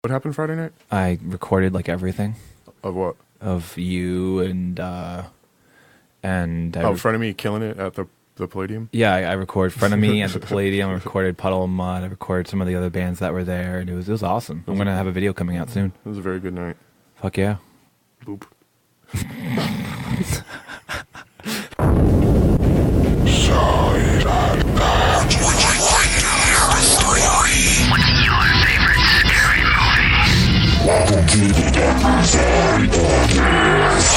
What happened Friday night? I recorded like everything Of what? of you and In front of me killing it at the Palladium? yeah, I recorded Front of Me at the Palladium. I recorded Puddle of Mud. I recorded some of the other bands that were there, and it was awesome. I'm gonna have a video coming out soon. It was a very good night. Fuck yeah. Boop. Welcome to the Darkercide Podcast.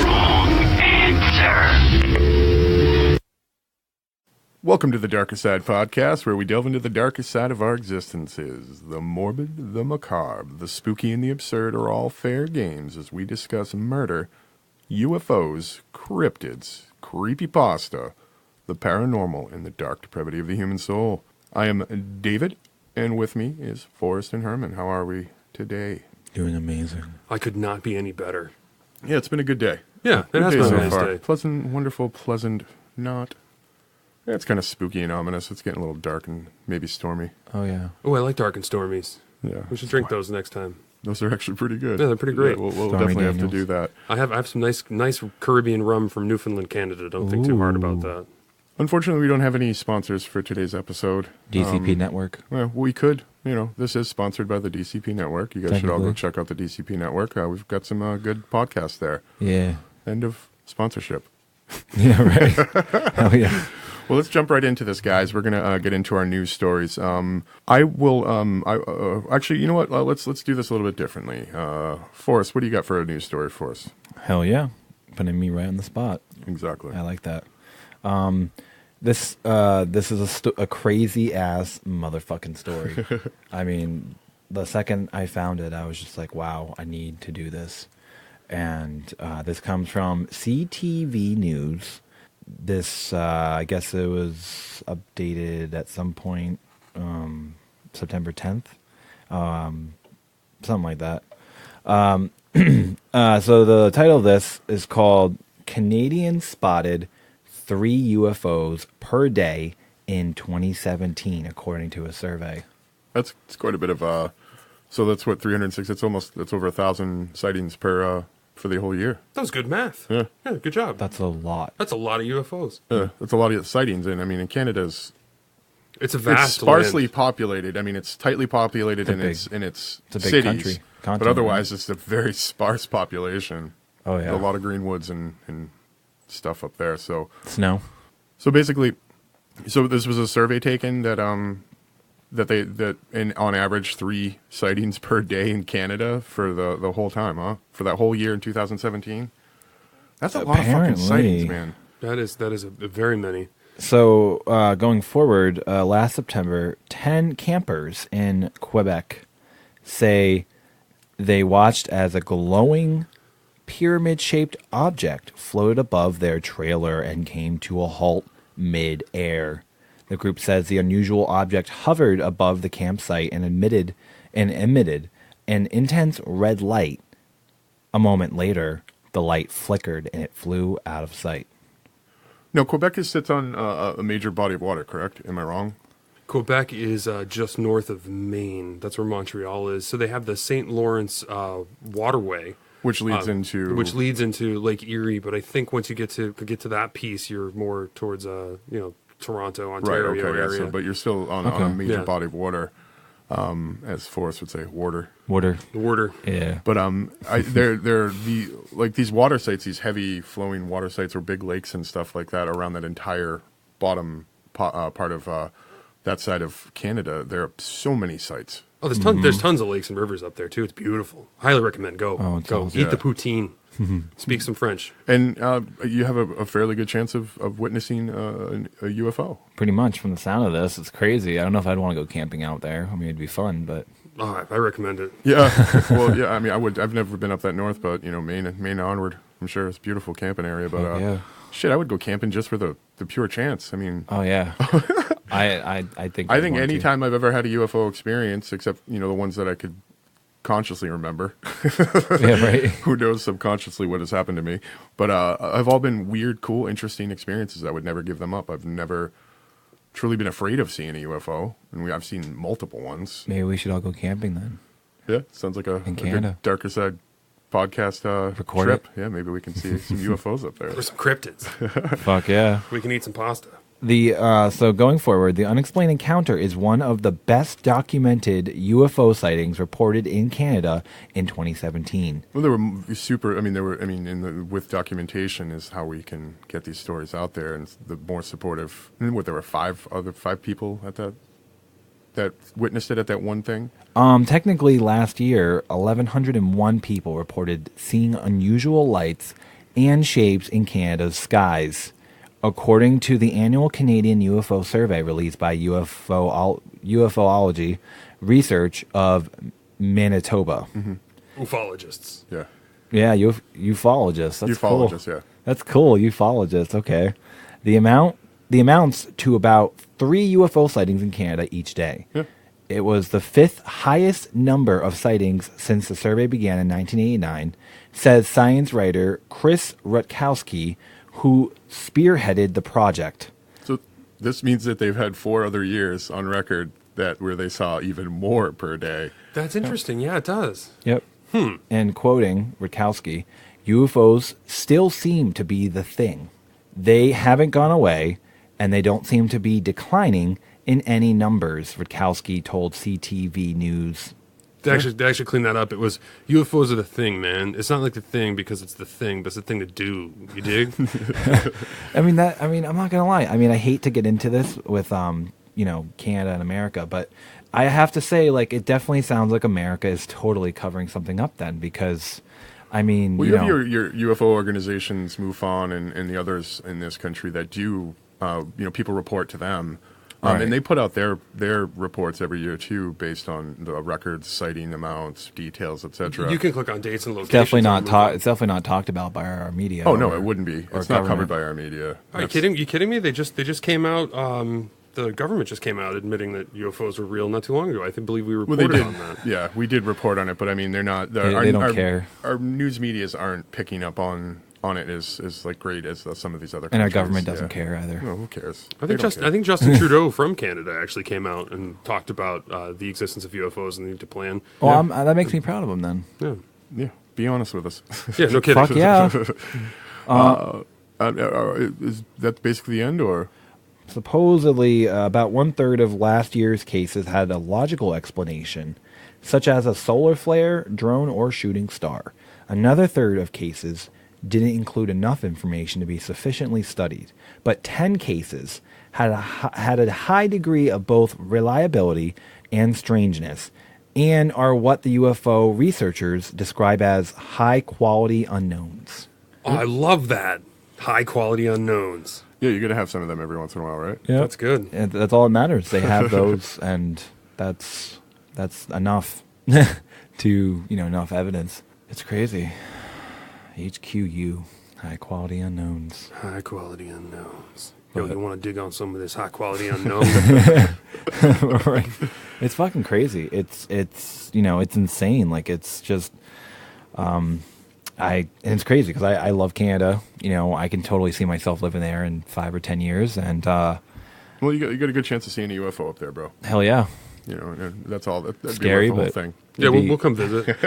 Wrong answer. Welcome to the Darkercide Podcast, where we delve into the darkest side of our existences. The morbid, the macabre, the spooky, and the absurd are all fair games as we discuss murder, UFOs, cryptids, creepypasta, the paranormal, and the dark depravity of the human soul. I am David, and with me is Forrest and Herman. How are we today? Doing amazing. I could not be any better. Yeah, it's been a good day. Yeah, it Good has day been so a nice far. day. Pleasant, wonderful, pleasant, not. Yeah, it's kind of spooky and ominous. It's getting a little dark and maybe stormy. Oh yeah. Oh, I like Dark and Stormies. Yeah, We should drink those next time. Those are actually pretty good. Yeah, they're pretty great. Yeah, we'll Stormy definitely have Daniels. to do that. I have some nice Caribbean rum from Newfoundland, Canada. Don't think too hard about that. Unfortunately, we don't have any sponsors for today's episode. DCP Network. Well, we could. This is sponsored by the DCP Network. You guys should all go Technically. check out the DCP Network. We've got some good podcasts there. Yeah. End of sponsorship. Yeah. Right. Hell yeah. Well, let's jump right into this, guys. We're gonna get into our news stories. I will. Actually, you know what? Let's do this a little bit differently. Forrest, what do you got for a news story for us? Hell yeah. Putting me right on the spot. Exactly. I like that. This is a crazy ass motherfucking story. I mean, the second I found it, I was just like, wow, I need to do this. And this comes from CTV News. This, I guess it was updated at some point, September 10th, something like that. So the title of this is called Canadian Spotted 3 UFOs per day in 2017, according to a survey. It's quite a bit of. So that's what 306. That's over 1,000 sightings per for the whole year. That was good math. Yeah. Good job. That's a lot. That's a lot of UFOs. That's a lot of sightings, and I mean, in Canada's It's a it's vast sparsely land. populated. I mean, it's tightly populated in its It's a big cities, country. but Continent. otherwise, it's a very sparse population. Oh yeah. A lot of greenwoods and stuff up there. So Snow. basically, this was a survey taken that on average 3 sightings per day in Canada for the whole time, huh? For that whole year in 2017. That's a lot of fucking Apparently. sightings, man. That is a very many. So going forward, last September, 10 campers in Quebec say they watched as a glowing pyramid-shaped object floated above their trailer and came to a halt mid-air. The group says the unusual object hovered above the campsite and emitted an intense red light. A moment later, the light flickered and it flew out of sight. No, Quebec sits on a major body of water, correct? Am I wrong? Quebec is just north of Maine. That's where Montreal is. So they have the St. Lawrence waterway. Which leads into Lake Erie, but I think once you get to that piece, you're more towards Toronto, Ontario right. Okay, area. yeah. So, but you're still on a major body of water, as Forrest would say, water. Water. Yeah. But they're these water sites, these heavy flowing water sites or big lakes and stuff like that around that entire bottom part of that side of Canada. There are so many sites. Oh, there's tons of lakes and rivers up there too. It's beautiful. Highly recommend. Go. Oh, it's go. awesome. Eat the poutine. Speak some French. And you have a fairly good chance of witnessing a UFO. Pretty much from the sound of this, it's crazy. I don't know if I'd want to go camping out there. I mean, it'd be fun, but Oh, I recommend it. Yeah. Well, yeah. I mean, I've never been up that north, but Maine onward, I'm sure it's a beautiful camping area. But yeah. shit, I would go camping just for the pure chance. I mean, Oh yeah. I think I think any time I've ever had a UFO experience, except the ones that I could consciously remember. Yeah, right. Who knows subconsciously what has happened to me? But I've all been weird, cool, interesting experiences. I would never give them up. I've never truly been afraid of seeing a UFO, and I've seen multiple ones. Maybe we should all go camping then. Yeah, sounds like a Canada. good Darker Side podcast Record trip. it. Yeah, maybe we can see some UFOs up there. Or some cryptids. Fuck yeah. We can eat some pasta. So going forward, the unexplained encounter is one of the best documented UFO sightings reported in Canada in 2017. Well, they were super. I mean, with documentation is how we can get these stories out there, and the more supportive. And there were five people at that witnessed it at that one thing. Technically, last year, 1,101 people reported seeing unusual lights and shapes in Canada's skies, according to the annual Canadian UFO survey released by UFOlogy Research of Manitoba. Mm-hmm. Ufologists. Yeah. Yeah, ufologists. That's ufologists, cool. yeah. That's cool, ufologists. Okay. The amounts to about 3 UFO sightings in Canada each day. Yeah. It was the 5th highest number of sightings since the survey began in 1989, says science writer Chris Rutkowski, who spearheaded the project. So this means that they've had 4 other years on record where they saw even more per day. That's interesting. Yeah, it does. Yep. And quoting Rutkowski, UFOs still seem to be the thing. They haven't gone away, and they don't seem to be declining in any numbers, Rutkowski told CTV News. They actually cleaned that up. It was UFOs are the thing, man. It's not like the thing because it's the thing, but it's the thing to do. You dig? I'm not gonna lie. I mean, I hate to get into this with Canada and America, but I have to say, like, it definitely sounds like America is totally covering something up then, because I mean, well, you have your UFO organizations, MUFON, and the others in this country that do, people report to them. Right. And they put out their reports every year too, based on the records, sighting amounts, details, etc. You can click on dates and locations. It's definitely not talked about by our media. Oh no, it wouldn't be. It's not covered by our media. Are you kidding me? They just came out. The government just came out admitting that UFOs were real not too long ago. I believe we reported on that. Yeah, we did report on it, but I mean, they're not. They don't care. Our news medias aren't picking up on it as like great as some of these other countries. And our government doesn't care either. No, who cares? I think Justin Trudeau from Canada actually came out and talked about the existence of UFOs and the need to plan. Well, that makes me proud of him then. Yeah. Be honest with us. Yeah, no kidding. Fuck yeah. Is that basically the end, or? Supposedly, about 1/3 of last year's cases had a logical explanation, such as a solar flare, drone, or shooting star. Another third of cases didn't include enough information to be sufficiently studied, but 10 cases had a high degree of both reliability and strangeness, and are what the UFO researchers describe as high-quality unknowns. Oh, I love that. High-quality unknowns. Yeah, you're gonna have some of them every once in a while, right? Yeah, That's good. And that's all that matters. They have those, and that's enough to enough evidence. It's crazy. HQU, high quality unknowns. High quality unknowns. Yo, you want to dig on some of this high quality unknown? Right. It's fucking crazy. It's insane. Like, it's just and it's crazy because I love Canada. I can totally see myself living there in 5 or 10 years, and well, you got a good chance of seeing a UFO up there, bro. hell yeah. That's all. That'd Scary, be the whole but thing. Yeah, we'll come visit.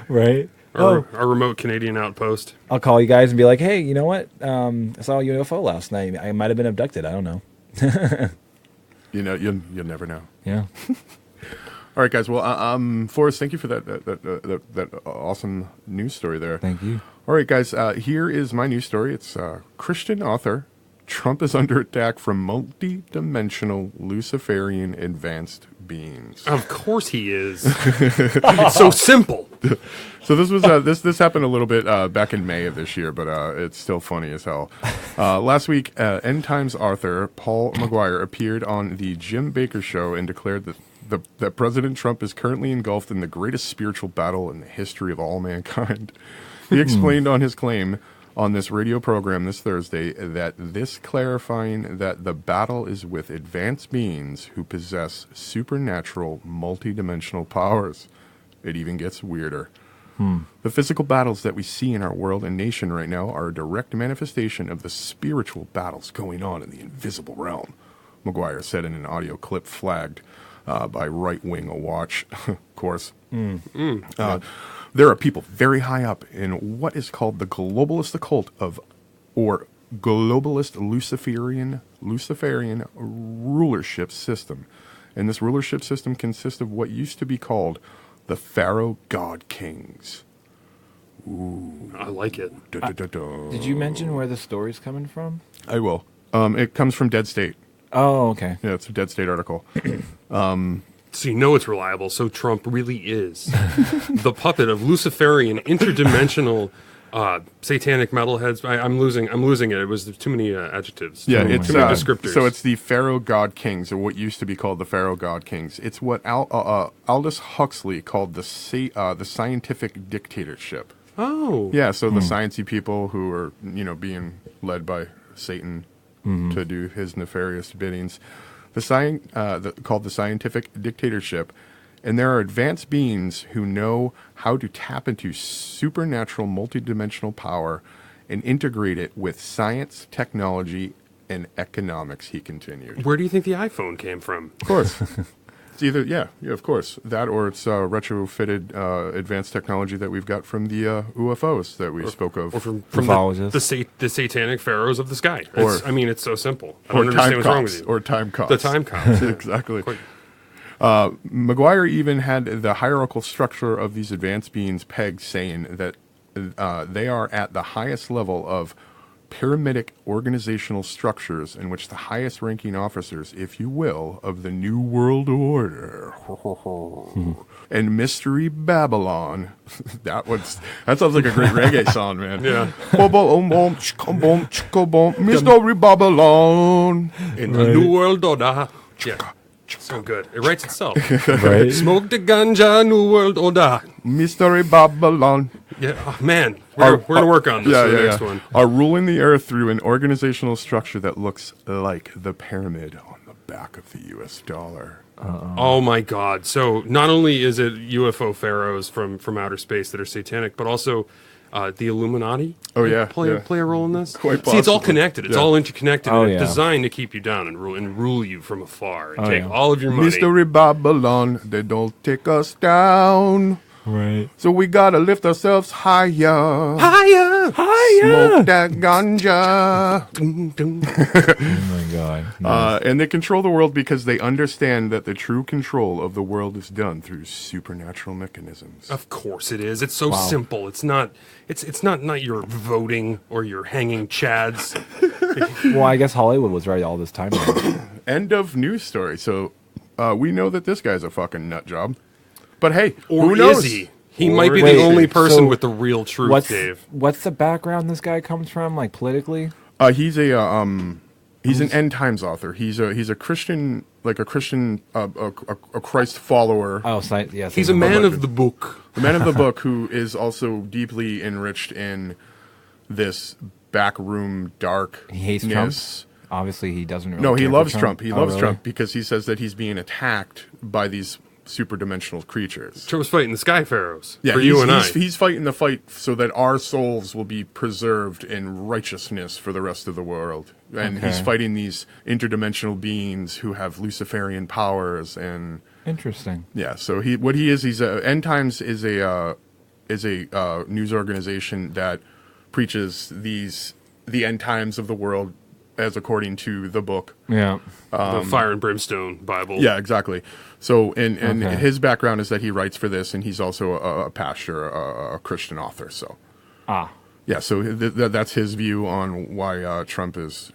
Right. Our remote Canadian outpost. I'll call you guys and be like, hey, you know what? I saw a UFO last night. I might have been abducted. I don't know. You'll never know. Yeah. All right, guys. Well, Forrest, thank you for that awesome news story there. Thank you. All right, guys. Here is my news story. It's Christian author. Trump is under attack from multi-dimensional Luciferian advanced beings. Of course he is. It's so simple. So this was this happened a little bit back in May of this year, but it's still funny as hell. Last week, End Times author Paul McGuire appeared on the Jim Baker Show and declared that President Trump is currently engulfed in the greatest spiritual battle in the history of all mankind. He explained on his claim on this radio program this Thursday clarifying that the battle is with advanced beings who possess supernatural multidimensional powers. It even gets weirder. The physical battles that we see in our world and nation right now are a direct manifestation of the spiritual battles going on in the invisible realm. McGuire said in an audio clip flagged by Right Wing Watch, of course. There are people very high up in what is called the globalist occult or globalist Luciferian rulership system. And this rulership system consists of what used to be called the Pharaoh God Kings. Ooh. I like it. Did you mention where the story's coming from? I will. It comes from Dead State. Oh, okay. Yeah, it's a Dead State article. So you know it's reliable. So Trump really is the puppet of Luciferian interdimensional satanic metalheads. I'm losing it. It was too many adjectives. Yeah, it's too many descriptors. So it's the Pharaoh God Kings, or what used to be called the Pharaoh God Kings. It's what Aldous Huxley called the scientific dictatorship. Oh, yeah. So the sciencey people who are being led by Satan to do his nefarious biddings, called the scientific dictatorship. And there are advanced beings who know how to tap into supernatural multidimensional power and integrate it with science, technology, and economics, he continued. Where do you think the iPhone came from? Of course. It's either, yeah, of course. That or it's retrofitted advanced technology that we've got from the UFOs that we spoke of. Or from the satanic pharaohs of the sky. It's so simple. I don't understand what's wrong with you. Or time cops. The time cops. Exactly. McGuire even had the hierarchical structure of these advanced beings pegged, saying that they are at the highest level of pyramidic organizational structures in which the highest ranking officers, if you will, of the New World Order and Mystery Babylon. That sounds like a great reggae song, man. Yeah. Mystery Babylon. In the New World Order. Yeah. So good. It writes itself. Right? Smoke the ganja, New World Order. Mystery Babylon. Yeah, oh, man. We're going to work on this for the next one. Are ruling the earth through an organizational structure that looks like the pyramid on the back of the U.S. dollar. Oh, my God. So not only is it UFO pharaohs from outer space that are satanic, but also the Illuminati play a role in this. Quite See, it's all connected. It's all interconnected. Oh, and it's designed to keep you down and rule you from afar and take yeah. all of your money. Mystery Babylon, they don't take us down. Right. So we gotta lift ourselves higher. Higher! Smoke that ganja. Oh my God. Nice. And they control the world because they understand that the true control of the world is done through supernatural mechanisms. Of course it is. It's so simple. It's not your voting or your hanging chads. Well, I guess Hollywood was right all this time. End of news story. So we know that this guy's a fucking nut job. But hey, Or who knows? is he? He might be Wait, the only person so with the real truth, Dave. What's the background this guy comes from, like politically? He's an end times author. He's a Christian, a Christ follower. Oh, yes. He's a man of the book. The man of the book who is also deeply enriched in this backroom darkness. He hates Trump. Obviously, he doesn't. Really No, he care loves for Trump. He loves really? Trump because he says that he's being attacked by these superdimensional creatures. Trump's fighting the Sky Pharaohs for he's, you and he's fighting the fight so that our souls will be preserved in righteousness for the rest of the world. And he's fighting these interdimensional beings who have Luciferian powers and Interesting. Yeah, so he's End Times is a news organization that preaches the end times of the world as according to the book. Yeah. The Fire and Brimstone Bible. Yeah, exactly. So, and his background is that he writes for this, and he's also a pastor, a Christian author. So, yeah. So that's his view on why Trump is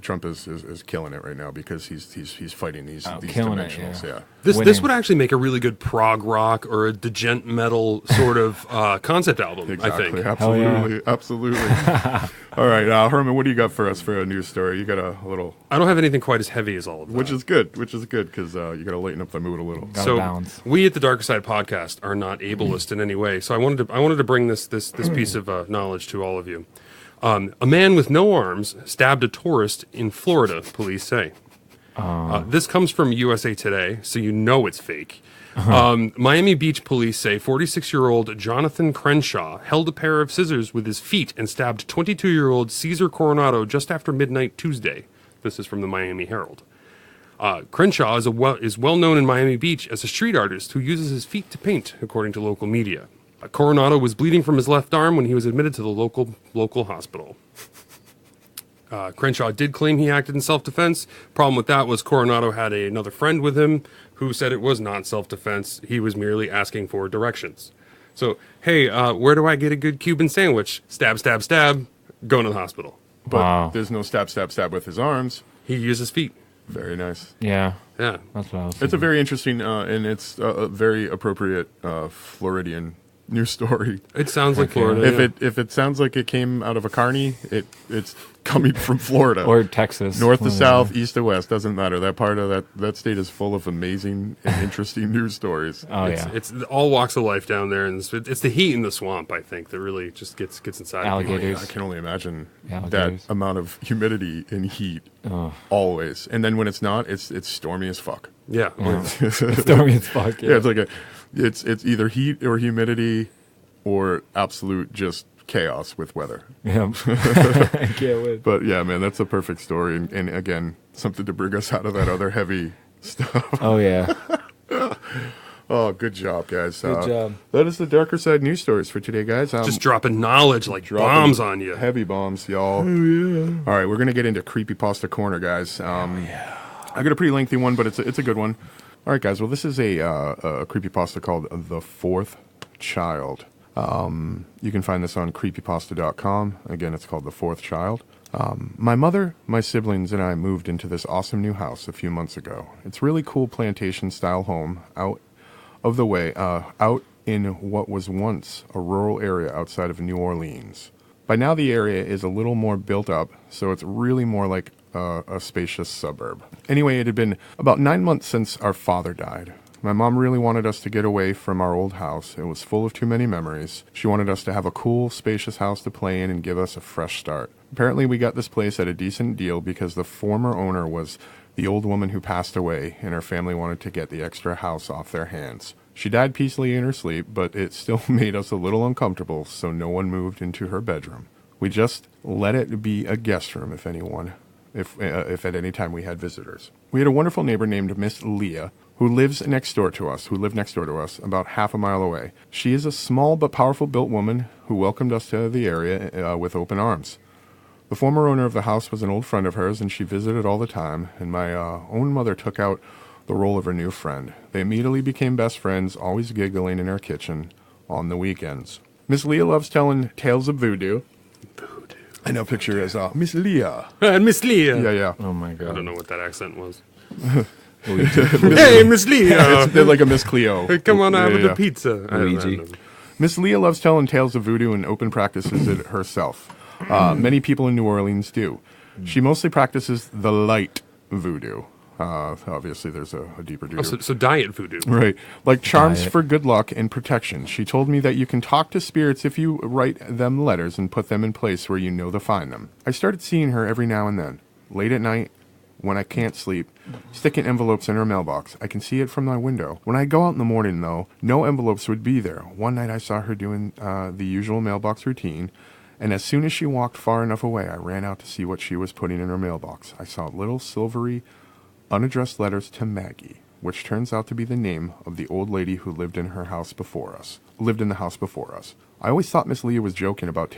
killing it right now, because he's fighting these dimensionals. Yeah. This would actually make a really good prog rock or a degent metal sort of concept album. Exactly. I think. Absolutely. All right, Herman, what do you got for us for a news story? You got a little. I don't have anything quite as heavy as all of that. Which is good because you got to lighten up the mood a little. We at the Darkercide Podcast are not ableist in any way. So I wanted to bring this piece of knowledge to all of you. A man with no arms stabbed a tourist in Florida, police say. This comes from USA Today, so you know it's fake. Miami Beach police say 46-year-old Jonathan Crenshaw held a pair of scissors with his feet and stabbed 22-year-old Cesar Coronado just after midnight Tuesday. This is from the Miami Herald. Crenshaw is well known in Miami Beach as a street artist who uses his feet to paint, according to local media. Coronado was bleeding from his left arm when he was admitted to the local hospital. Crenshaw did claim he acted in self-defense. Problem with that was Coronado had another friend with him who said it was not self-defense. He was merely asking for directions. So, hey, where do I get a good Cuban sandwich? Stab, stab, stab. Going to the hospital. But there's no stab, stab, stab with his arms. He used his feet. Very nice. Yeah. Yeah. That's what I was It's a thinking. very interesting and it's a very appropriate Floridian news story. It sounds like Florida. If it sounds like it came out of a carny, it's coming from Florida. Or Texas. North to south, east to west, doesn't matter. That part of that state is full of amazing and interesting news stories. Oh, It's all walks of life down there, and it's the heat in the swamp, I think, that really just gets inside. Alligators. I can only imagine Alligators. that amount of humidity and heat always. And then when it's not, it's stormy as fuck. Yeah. Stormy as fuck. Yeah, it's like it's either heat or humidity or absolute just chaos with weather. Yeah. I can't wait. But yeah, man, that's a perfect story. And again, something to bring us out of that other heavy stuff. Oh, yeah. Oh, good job, guys. Good job. That is the Darker Side news stories for today, guys. Just dropping knowledge like bombs on you. Heavy bombs, y'all. Oh, yeah. All right, we're going to get into Creepypasta Corner, guys. I got a pretty lengthy one, but it's a good one. All right, guys. Well, this is a creepypasta called The Fourth Child. You can find this on creepypasta.com. Again, it's called The Fourth Child. My mother, my siblings, and I moved into this awesome new house a few months ago. It's a really cool plantation-style home out of the way, out in what was once a rural area outside of New Orleans. By now, the area is a little more built up, so it's really more like a spacious suburb. Anyway, it had been about 9 months since our father died. My mom really wanted us to get away from our old house. It was full of too many memories. She wanted us to have a cool, spacious house to play in and give us a fresh start. Apparently, we got this place at a decent deal because the former owner was the old woman who passed away, and her family wanted to get the extra house off their hands. She died peacefully in her sleep, but it still made us a little uncomfortable, so no one moved into her bedroom. We just let it be a guest room if at any time we had visitors. We had a wonderful neighbor named Miss Leah, who lived next door to us, about half a mile away. She is a small but powerful built woman who welcomed us to the area with open arms. The former owner of the house was an old friend of hers, and she visited all the time, and my own mother took out the role of her new friend. They immediately became best friends, always giggling in our kitchen on the weekends. Miss Leah loves telling tales of voodoo. I now picture her as Miss Leah. Miss Leah. Yeah. Oh, my I God. don't know what that accent was. Hey, Miss Leah. They're like a Miss Cleo. Hey, come on out with Yeah. the pizza. I don't Luigi. know. Miss Leah loves telling tales of voodoo and open practices it herself. Many people in New Orleans do. She mostly practices the light voodoo. Obviously, there's a deeper voodoo. So diet voodoo. Right. Like charms Diet. for good luck and protection. She told me that you can talk to spirits if you write them letters and put them in place where you know to find them. I started seeing her every now and then. Late at night, when I can't sleep, sticking envelopes in her mailbox. I can see it from my window. When I go out in the morning, though, no envelopes would be there. One night I saw her doing the usual mailbox routine, and as soon as she walked far enough away, I ran out to see what she was putting in her mailbox. I saw little silvery, unaddressed letters to Maggie, which turns out to be the name of the old lady who lived in the house before us. I always thought Miss Leah was joking about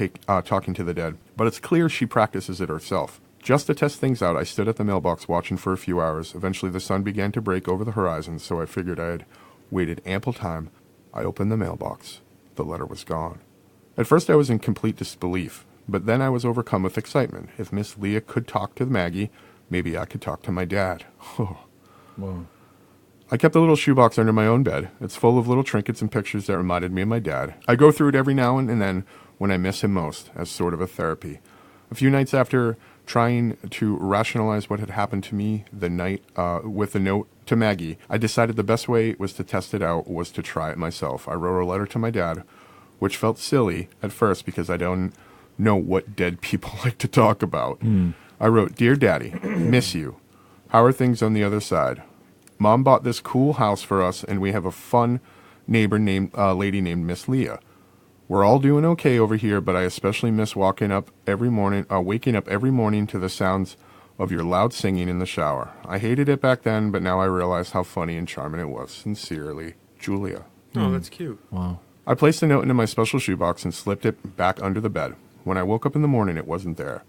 talking to the dead, but it's clear she practices it herself. Just to test things out, I stood at the mailbox watching for a few hours. Eventually the sun began to break over the horizon, so I figured I had waited ample time. I opened the mailbox. The letter was gone. At first I was in complete disbelief, but then I was overcome with excitement. If Miss Leah could talk to Maggie, maybe I could talk to my dad. Whoa. I kept a little shoebox under my own bed. It's full of little trinkets and pictures that reminded me of my dad. I go through it every now and then when I miss him most, as sort of a therapy. A few nights after trying to rationalize what had happened to me the night with a note to Maggie, I decided the best way was to test it out was to try it myself. I wrote a letter to my dad, which felt silly at first because I don't know what dead people like to talk about. I wrote, "Dear Daddy, miss you. How are things on the other side? Mom bought this cool house for us, and we have a fun neighbor lady named Miss Leah. We're all doing okay over here, but I especially miss waking up every morning to the sounds of your loud singing in the shower. I hated it back then, but now I realize how funny and charming it was. Sincerely, Julia. Oh, that's cute. Wow. I placed the note into my special shoebox and slipped it back under the bed. When I woke up in the morning, it wasn't there.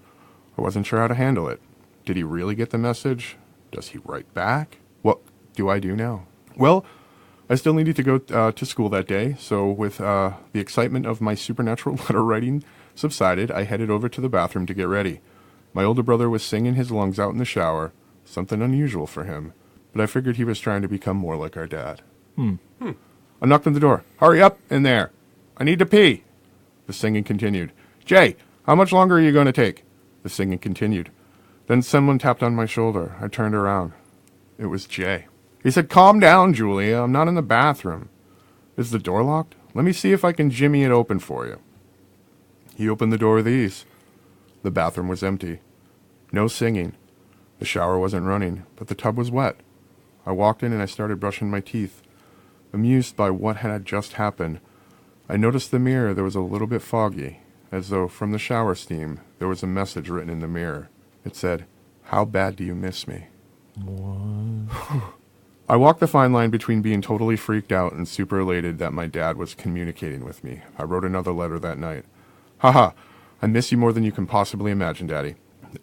I wasn't sure how to handle it. Did he really get the message? Does he write back? What do I do now? Well, I still needed to go to school that day, so with the excitement of my supernatural letter writing subsided, I headed over to the bathroom to get ready. My older brother was singing his lungs out in the shower, something unusual for him, but I figured he was trying to become more like our dad. I knocked on the door. Hurry up in there. I need to pee. The singing continued. Jay, how much longer are you going to take? The singing continued. Then someone tapped on my shoulder. I turned around. It was Jay. He said, calm down, Julia. I'm not in the bathroom. Is the door locked? Let me see if I can jimmy it open for you. He opened the door with ease. The bathroom was empty. No singing. The shower wasn't running, but the tub was wet. I walked in and I started brushing my teeth. Amused by what had just happened, I noticed the mirror there was a little bit foggy, as though from the shower steam there was a message written in the mirror. It said, how bad do you miss me? What? I walked the fine line between being totally freaked out and super elated that my dad was communicating with me. I wrote another letter that night. Haha, I miss you more than you can possibly imagine, Daddy.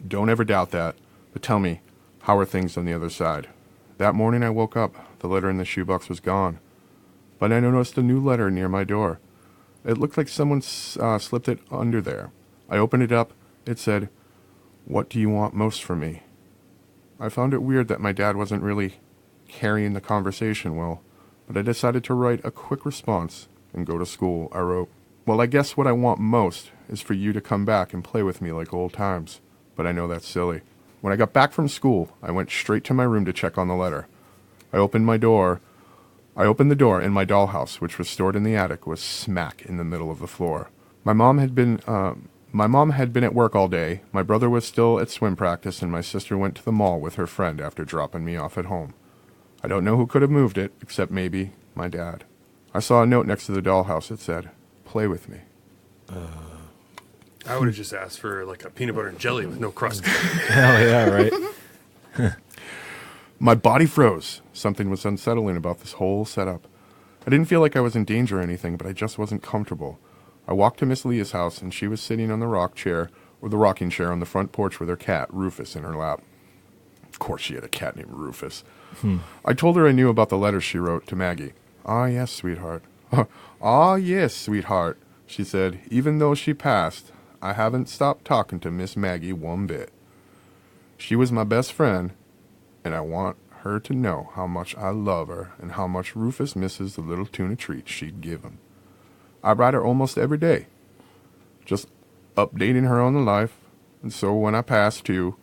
Don't ever doubt that, but tell me, how are things on the other side? That morning I woke up. The letter in the shoebox was gone. But I noticed a new letter near my door. It looked like someone slipped it under there. I opened it up. It said, what do you want most from me? I found it weird that my dad wasn't really carrying the conversation well, but I decided to write a quick response and go to school. I wrote, well, I guess what I want most is for you to come back and play with me like old times, but I know that's silly. When I got back from school, I went straight to my room to check on the letter. I opened the door, and my dollhouse, which was stored in the attic, was smack in the middle of the floor. My mom had been at work all day, my brother was still at swim practice, and my sister went to the mall with her friend after dropping me off at home. I don't know who could have moved it, except maybe my dad. I saw a note next to the dollhouse. It said, play with me. I would have just asked for like a peanut butter and jelly with no crust. Hell yeah, right? My body froze. Something was unsettling about this whole setup. I didn't feel like I was in danger or anything, but I just wasn't comfortable. I walked to Miss Leah's house, and she was sitting on the rocking chair on the front porch with her cat, Rufus, in her lap. Of course she had a cat named Rufus. I told her I knew about the letters she wrote to Maggie. Ah, yes, sweetheart. Ah, yes, sweetheart, she said. Even though she passed, I haven't stopped talking to Miss Maggie one bit. She was my best friend, and I want her to know how much I love her and how much Rufus misses the little tuna treats she'd give him. I write her almost every day, just updating her on the life, and so when I pass too,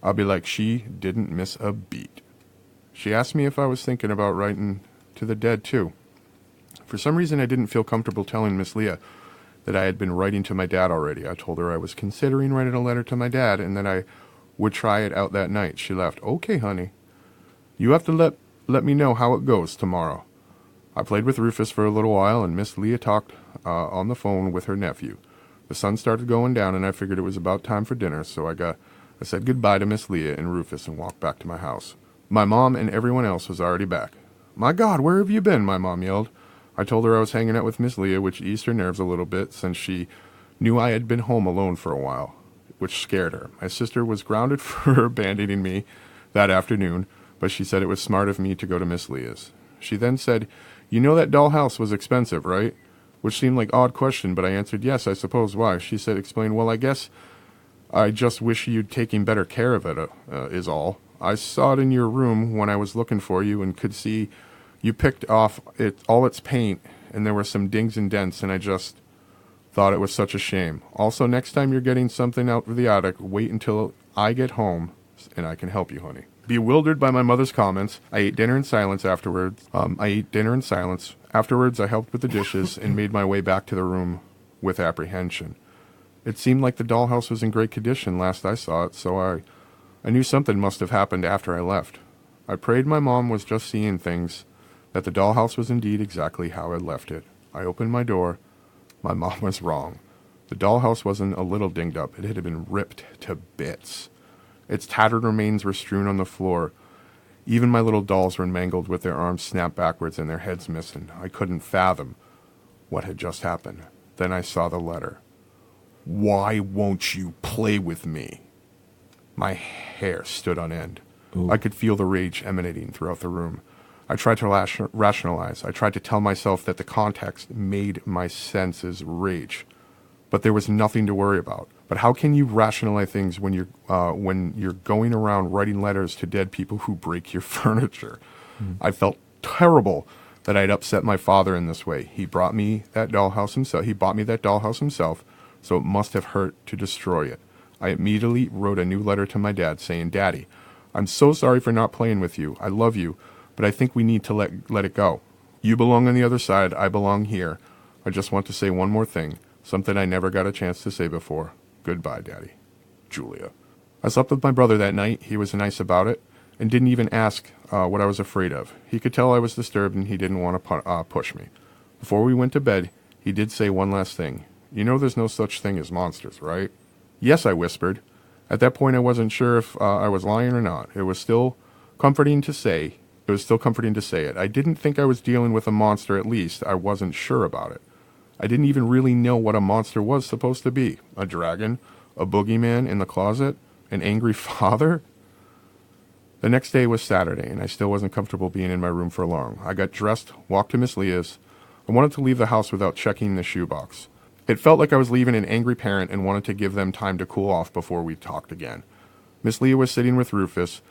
I'll be like she didn't miss a beat. She asked me if I was thinking about writing to the dead too. For some reason I didn't feel comfortable telling Miss Leah that I had been writing to my dad already. I told her I was considering writing a letter to my dad and that I would try it out that night. She laughed. Okay, honey. You have to let me know how it goes tomorrow. I played with Rufus for a little while, and Miss Leah talked on the phone with her nephew. The sun started going down, and I figured it was about time for dinner, so I said goodbye to Miss Leah and Rufus and walked back to my house. My mom and everyone else was already back. My God, where have you been? My mom yelled. I told her I was hanging out with Miss Leah, which eased her nerves a little bit since she knew I had been home alone for a while, which scared her. My sister was grounded for abandoning me that afternoon, but she said it was smart of me to go to Miss Leah's. She then said, you know that dollhouse was expensive, right? Which seemed like odd question, but I answered, yes, I suppose. Why? She said, explain, well, I guess I just wish you'd taken better care of it, is all. I saw it in your room when I was looking for you and could see you picked off all its paint, and there were some dings and dents, and I just thought it was such a shame. Also, next time you're getting something out of the attic, wait until I get home, and I can help you, honey. Bewildered by my mother's comments, I ate dinner in silence afterwards. Afterwards, I helped with the dishes and made my way back to the room with apprehension. It seemed like the dollhouse was in great condition last I saw it, so I knew something must have happened after I left. I prayed my mom was just seeing things, that the dollhouse was indeed exactly how I left it. I opened my door. My mom was wrong. The dollhouse wasn't a little dinged up. It had been ripped to bits. Its tattered remains were strewn on the floor. Even my little dolls were mangled with their arms snapped backwards and their heads missing. I couldn't fathom what had just happened. Then I saw the letter. Why won't you play with me? My hair stood on end. Ooh. I could feel the rage emanating throughout the room. I tried to rationalize. I tried to tell myself that the context made my senses rage. But there was nothing to worry about. But how can you rationalize things when you're going around writing letters to dead people who break your furniture? I felt terrible that I'd upset my father in this way. He brought me that dollhouse himself. He bought me that dollhouse himself, so it must have hurt to destroy it. I immediately wrote a new letter to my dad saying, Daddy, I'm so sorry for not playing with you. I love you, but I think we need to let it go. You belong on the other side. I belong here. I just want to say one more thing, something I never got a chance to say before. Goodbye, Daddy. Julia. I slept with my brother that night. He was nice about it and didn't even ask what I was afraid of. He could tell I was disturbed and he didn't want to push me. Before we went to bed, he did say one last thing. You know there's no such thing as monsters, right? Yes, I whispered. At that point, I wasn't sure if I was lying or not. It was still comforting to say. It. I didn't think I was dealing with a monster, at least. I wasn't sure about it. I didn't even really know what a monster was supposed to be. A dragon? A boogeyman in the closet? An angry father? The next day was Saturday, and I still wasn't comfortable being in my room for long. I got dressed, walked to Miss Leah's. I wanted to leave the house without checking the shoebox. It felt like I was leaving an angry parent and wanted to give them time to cool off before we talked again. Miss Leah was sitting with Rufus,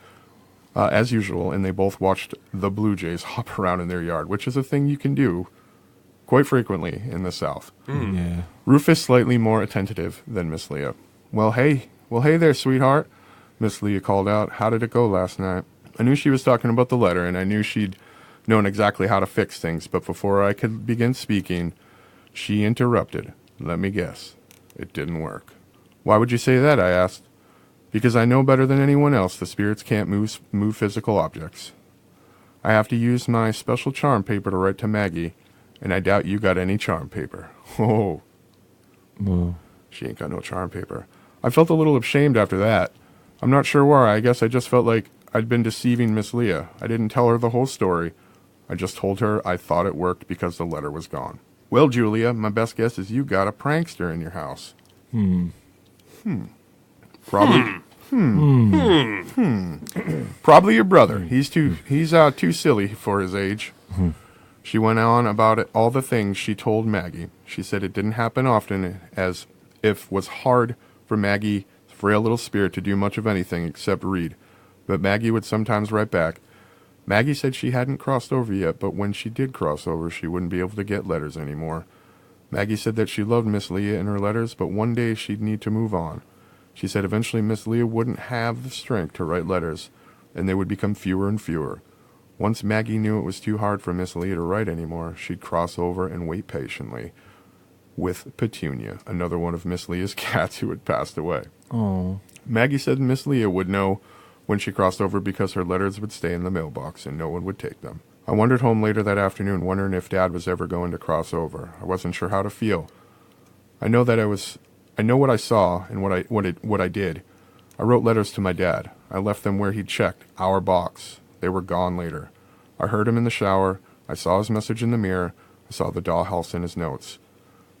as usual, and they both watched the Blue Jays hop around in their yard, which is a thing you can do quite frequently in the South. Yeah. Rufus slightly more attentive than Miss Leah. Well, hey there, sweetheart, Miss Leah called out. How did it go last night? I knew she was talking about the letter, and I knew she'd known exactly how to fix things, but before I could begin speaking, she interrupted. Let me guess. It didn't work. Why would you say that? I asked. Because I know better than anyone else the spirits can't move physical objects. I have to use my special charm paper to write to Maggie, and I doubt you got any charm paper. Oh. Well, She ain't got no charm paper. I felt a little ashamed after that. I'm not sure why. I guess I just felt like I'd been deceiving Miss Leah. I didn't tell her the whole story. I just told her I thought it worked because the letter was gone. Well, Julia, my best guess is you got a prankster in your house. Probably. Probably your brother. He's too silly for his age. She went on about it, all the things she told Maggie. She said it didn't happen often, as if was hard for Maggie's frail little spirit to do much of anything except read. But Maggie would sometimes write back. Maggie said she hadn't crossed over yet, but when she did cross over, she wouldn't be able to get letters anymore. Maggie said that she loved Miss Leah and her letters, but one day she'd need to move on. She said eventually Miss Leah wouldn't have the strength to write letters, and they would become fewer and fewer. Once Maggie knew it was too hard for Miss Leah to write anymore, she'd cross over and wait patiently. With Petunia, another one of Miss Leah's cats who had passed away. oh. Maggie said Miss Leah would know when she crossed over because her letters would stay in the mailbox and no one would take them. I wandered home later that afternoon wondering if Dad was ever going to cross over. I wasn't sure how to feel. I know what I saw and what I did. I wrote letters to my dad. I left them where he'd checked, our box. They were gone later. I heard him in the shower. I saw his message in the mirror. I saw the dollhouse in his notes.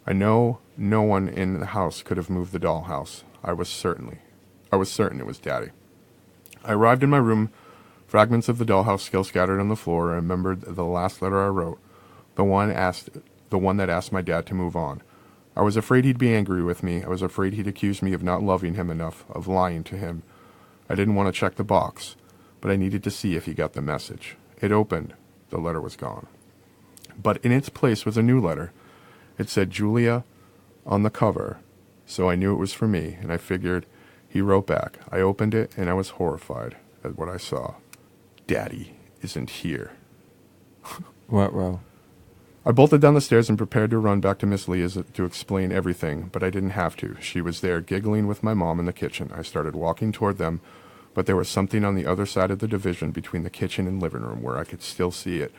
I know no one in the house could have moved the dollhouse. I was certain it was Daddy. I arrived in my room, fragments of the dollhouse still scattered on the floor. I remembered the last letter I wrote, the one that asked my dad to move on. I was afraid he'd be angry with me. I was afraid he'd accuse me of not loving him enough, of lying to him. I didn't want to check the box, but I needed to see if he got the message. It opened. The letter was gone. But in its place was a new letter. It said Julia on the cover, so I knew it was for me, and I figured he wrote back. I opened it, and I was horrified at what I saw. Daddy isn't here. What row? I bolted down the stairs and prepared to run back to Miss Leah's to explain everything, but I didn't have to. She was there giggling with my mom in the kitchen. I started walking toward them, but there was something on the other side of the division between the kitchen and living room where I could still see it,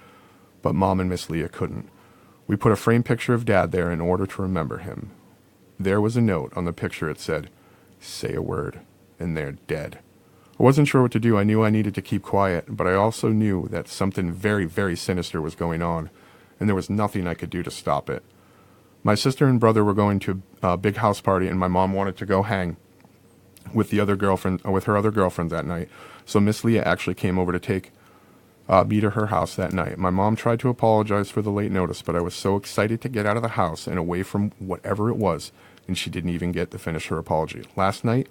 but Mom and Miss Leah couldn't. We put a framed picture of Dad there in order to remember him. There was a note on the picture. It said, "Say a word, and they're dead." I wasn't sure what to do. I knew I needed to keep quiet, but I also knew that something very, very sinister was going on, and there was nothing I could do to stop it. My sister and brother were going to a big house party, and my mom wanted to go hang with her other girlfriend that night. So Miss Leah actually came over to take me to her house that night. My mom tried to apologize for the late notice, but I was so excited to get out of the house and away from whatever it was, and she didn't even get to finish her apology. Last night,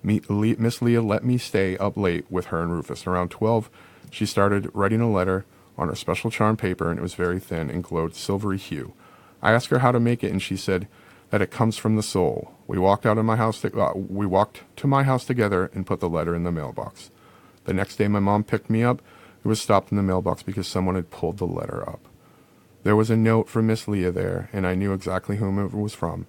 Miss Leah let me stay up late with her and Rufus. Around 12, she started writing a letter on her special charm paper, and it was very thin and glowed silvery hue. I asked her how to make it, and she said that it comes from the soul. We walked to my house together and put the letter in the mailbox. The next day, my mom picked me up. It was stopped in the mailbox because someone had pulled the letter up. There was a note from Miss Leah there, and I knew exactly whom it was from.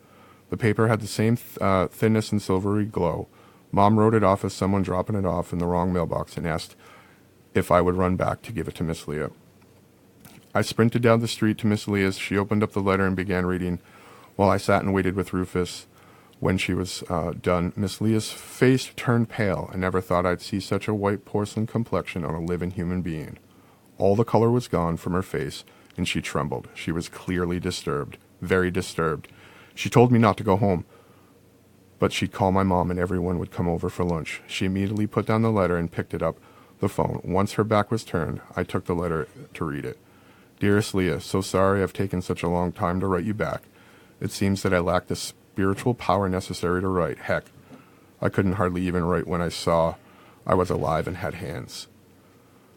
The paper had the same thinness and silvery glow. Mom wrote it off as someone dropping it off in the wrong mailbox and asked if I would run back to give it to Miss Leah. I sprinted down the street to Miss Leah's. She opened up the letter and began reading while I sat and waited with Rufus. When she was done, Miss Leah's face turned pale. I never thought I'd see such a white porcelain complexion on a living human being. All the color was gone from her face, and she trembled. She was clearly disturbed, very disturbed. She told me not to go home, but she'd call my mom and everyone would come over for lunch. She immediately put down the letter and picked it up the phone. Once her back was turned, I took the letter to read it. Dearest Leah, so sorry I've taken such a long time to write you back. It seems that I lack the spiritual power necessary to write. Heck, I couldn't hardly even write when I saw I was alive and had hands.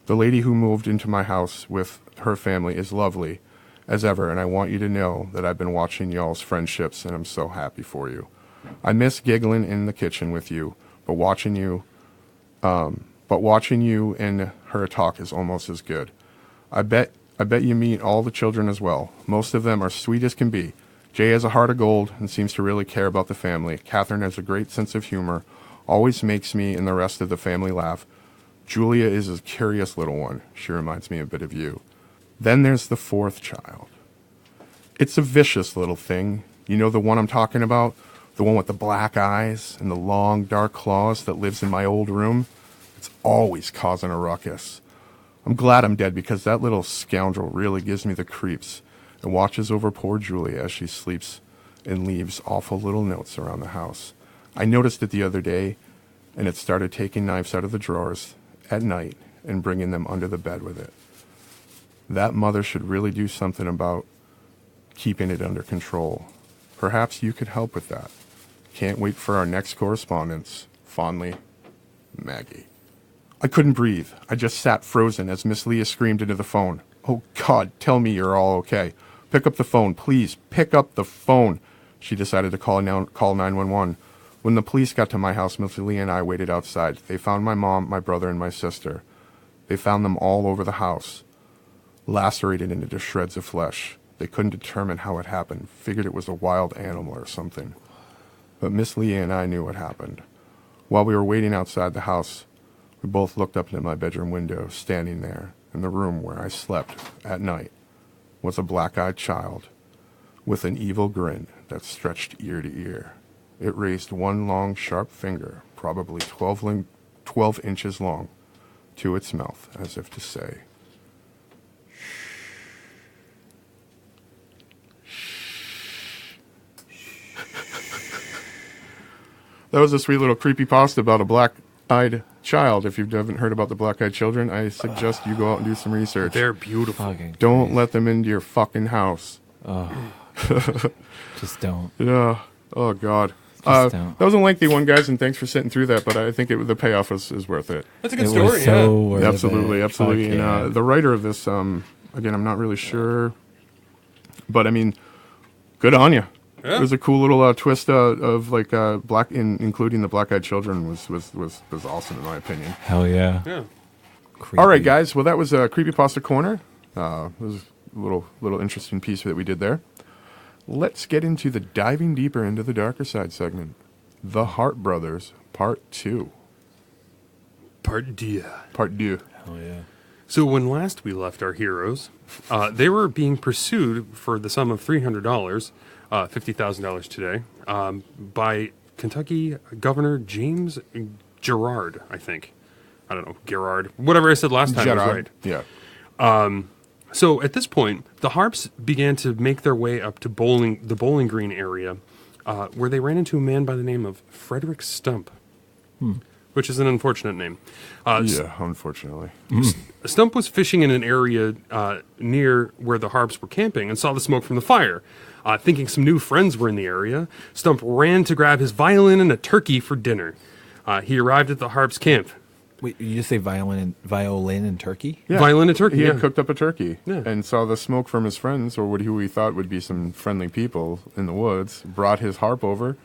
The lady who moved into my house with her family is lovely as ever, and I want you to know that I've been watching y'all's friendships, and I'm so happy for you. I miss giggling in the kitchen with you, but watching you and her talk is almost as good. I bet you meet all the children as well. Most of them are sweet as can be. Jay has a heart of gold and seems to really care about the family. Catherine has a great sense of humor, always makes me and the rest of the family laugh. Julia is a curious little one. She reminds me a bit of you. Then there's the fourth child. It's a vicious little thing. You know the one I'm talking about? The one with the black eyes and the long, dark claws that lives in my old room? It's always causing a ruckus. I'm glad I'm dead because that little scoundrel really gives me the creeps and watches over poor Julia as she sleeps and leaves awful little notes around the house. I noticed it the other day, and it started taking knives out of the drawers at night and bringing them under the bed with it. That mother should really do something about keeping it under control. Perhaps you could help with that. Can't wait for our next correspondence. Fondly, Maggie. I couldn't breathe. I just sat frozen as Miss Leah screamed into the phone. Oh, God, tell me you're all okay. Pick up the phone, please. Pick up the phone. She decided to call 911. When the police got to my house, Miss Leah and I waited outside. They found my mom, my brother, and my sister. They found them all over the house, lacerated into shreds of flesh. They couldn't determine how it happened. Figured it was a wild animal or something. But Miss Leah and I knew what happened. While we were waiting outside the house, we both looked up into my bedroom window. Standing there in the room where I slept at night was a black-eyed child with an evil grin that stretched ear to ear. It raised one long, sharp finger, probably 12 inches long, to its mouth, as if to say, That was a sweet little creepypasta about a black-eyed child. If you haven't heard about the black-eyed children, I suggest you go out and do some research. They're beautiful. Don't let them into your fucking house. Just don't. Yeah. Oh, God. Don't. That was a lengthy one, guys, and thanks for sitting through that, but I think the payoff is worth it. That's a good It story, was so worth Absolutely, it. absolutely. Fuck And yeah. the writer of this, again, I'm not really sure, but I mean, good on you. Yeah. It was a cool little twist of like including the black-eyed children was awesome in my opinion. Hell yeah. Yeah. Creepy. All right, guys. Well, that was Creepypasta Corner. It was a little interesting piece that we did there. Let's get into the diving deeper into the darker side segment. The Hart Brothers, Part 2. Part deux. Part 2. Hell yeah. So when last we left our heroes, they were being pursued for the sum of $300, $50,000 today, by Kentucky Governor James Girard, I think. I don't know, Gerard. Whatever I said last time was right. Yeah. So at this point, the Harps began to make their way up to the Bowling Green area, where they ran into a man by the name of Frederick Stump, which is an unfortunate name. Yeah, unfortunately. Stump was fishing in an area near where the Harps were camping and saw the smoke from the fire. Thinking some new friends were in the area, Stump ran to grab his violin and a turkey for dinner. He arrived at the Harps camp. Wait, you just say violin and turkey? Yeah. Violin and turkey, He yeah. had cooked up a turkey Yeah. and saw the smoke from his friends, or who he thought would be some friendly people in the woods, brought his harp over,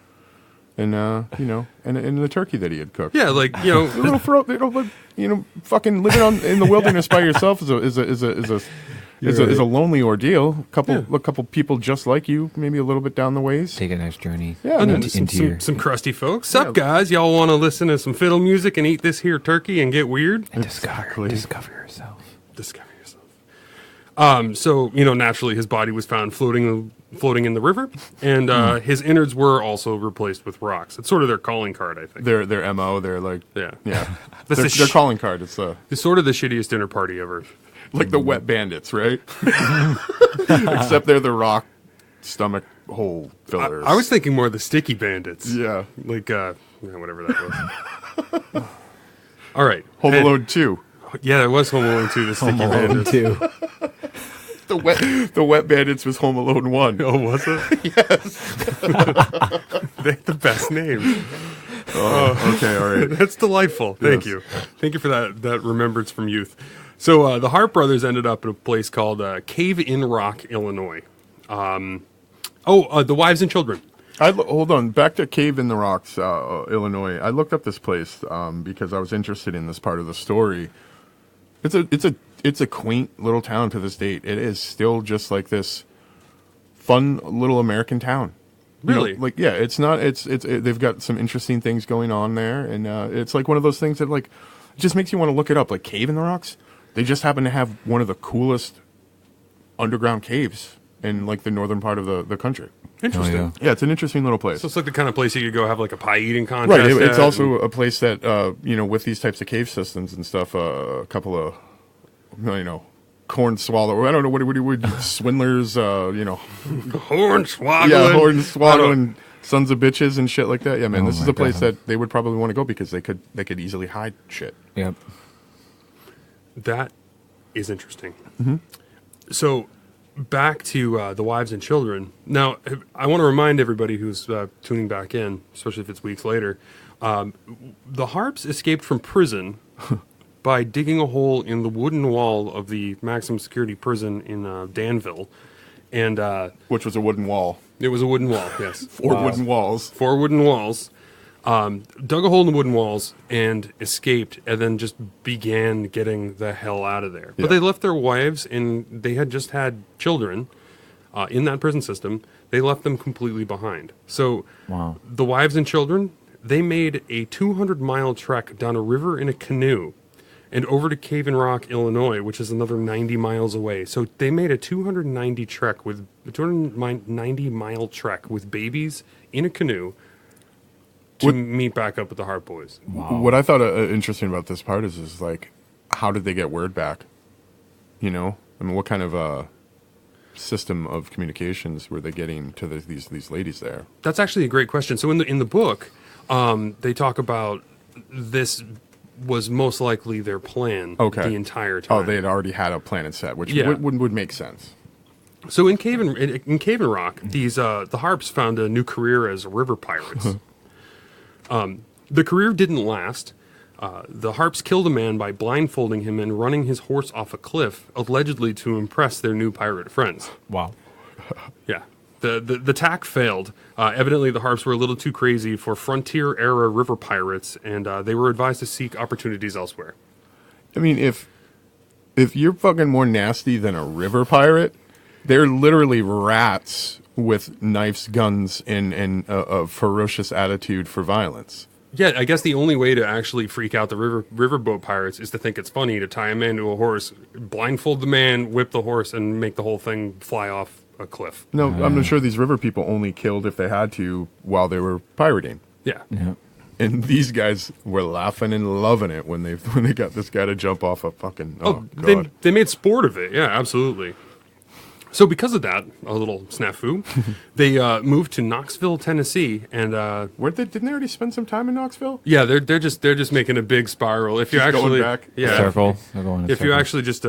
and, and the turkey that he had cooked. Yeah, like, A little fucking living in the wilderness by yourself is a lonely ordeal. A couple people just like you, maybe a little bit down the ways. Take a nice journey. Yeah, and man. then some crusty folks. Sup, guys? Y'all want to listen to some fiddle music and eat this here turkey and get weird? And discover yourself. Discover yourself. So, naturally his body was found floating in the river, and his innards were also replaced with rocks. It's sort of their calling card, I think. Their MO, they're like, Yeah. That's their calling card. It's It's sort of the shittiest dinner party ever. like the wet bandits, right? Except they're the rock stomach hole fillers. I was thinking more of the sticky bandits. Yeah. Like, whatever that was. All right. Home And- Alone 2. Yeah, it was Home Alone 2, the sticky bandits. too. The wet bandits was Home Alone 1. Oh, was it? Yes. They had the best names. Oh, okay, all right. That's delightful. Thank Yes. you. Thank you for that remembrance from youth. So the Hart brothers ended up at a place called Cave in Rock, Illinois. The Wives and Children. Hold on, back to Cave in the Rocks, Illinois. I looked up this place because I was interested in this part of the story. It's a quaint little town to this date. It is still just like this fun little American town. Really? They've got some interesting things going on there, and it's like one of those things that like just makes you want to look it up. Like Cave in the Rocks, they just happen to have one of the coolest underground caves in like the northern part of the country. Interesting. Oh, Yeah, it's an interesting little place. So it's like the kind of place you could go have like a pie eating contest. Right, it's at, also a place that with these types of cave systems and stuff, a couple of corn swallow. I don't know what would swindlers. horn swaggling. Yeah, horn swallowing sons of bitches and shit like that. Yeah, man, this is a place that they would probably want to go because they could easily hide shit. Yep. That is interesting. Mm-hmm. So back to the Wives and Children. Now, I want to remind everybody who's tuning back in, especially if it's weeks later, the Harps escaped from prison by digging a hole in the wooden wall of the maximum security prison in Danville. And Which was a wooden wall. it was a wooden wall, yes. Four wooden walls. 4 wooden walls. Dug a hole in the wooden walls and escaped, and then just began getting the hell out of there. Yeah. But they left their wives, and they had just had children in that prison system. They left them completely behind. So Wow. the Wives and Children, they made a 200-mile trek down a river in a canoe and over to Cave in Rock, Illinois, which is another 90 miles away. So they made a 290-mile trek with babies in a canoe to meet back up with the Hart boys. What I thought interesting about this part is like, how did they get word back? I mean, what kind of system of communications were they getting to these ladies there? That's actually a great question. So in the book, they talk about this was most likely their plan the entire time. Oh, they had already had a plan and set, which Yeah. would make sense. So in Cave in Rock, these the Harps found a new career as river pirates. The career didn't last. The Harps killed a man by blindfolding him and running his horse off a cliff, allegedly to impress their new pirate friends. Wow. Yeah. The tack failed. Evidently, the Harps were a little too crazy for frontier-era river pirates, and they were advised to seek opportunities elsewhere. I mean, if you're fucking more nasty than a river pirate, they're literally rats with knives, guns, and a ferocious attitude for violence. Yeah, I guess the only way to actually freak out the riverboat pirates is to think it's funny to tie a man to a horse, blindfold the man, whip the horse, and make the whole thing fly off a cliff. No, I'm not sure these river people only killed if they had to while they were pirating. Yeah. Yeah. And these guys were laughing and loving it when they got this guy to jump off a fucking God. They made sport of it. Yeah, absolutely. So because of that, a little snafu, they moved to Knoxville, Tennessee, and Didn't they already spend some time in Knoxville? yeah, they're just making a big spiral. If you Just going actually back? yeah, Circle. They're going in if you circles. actually just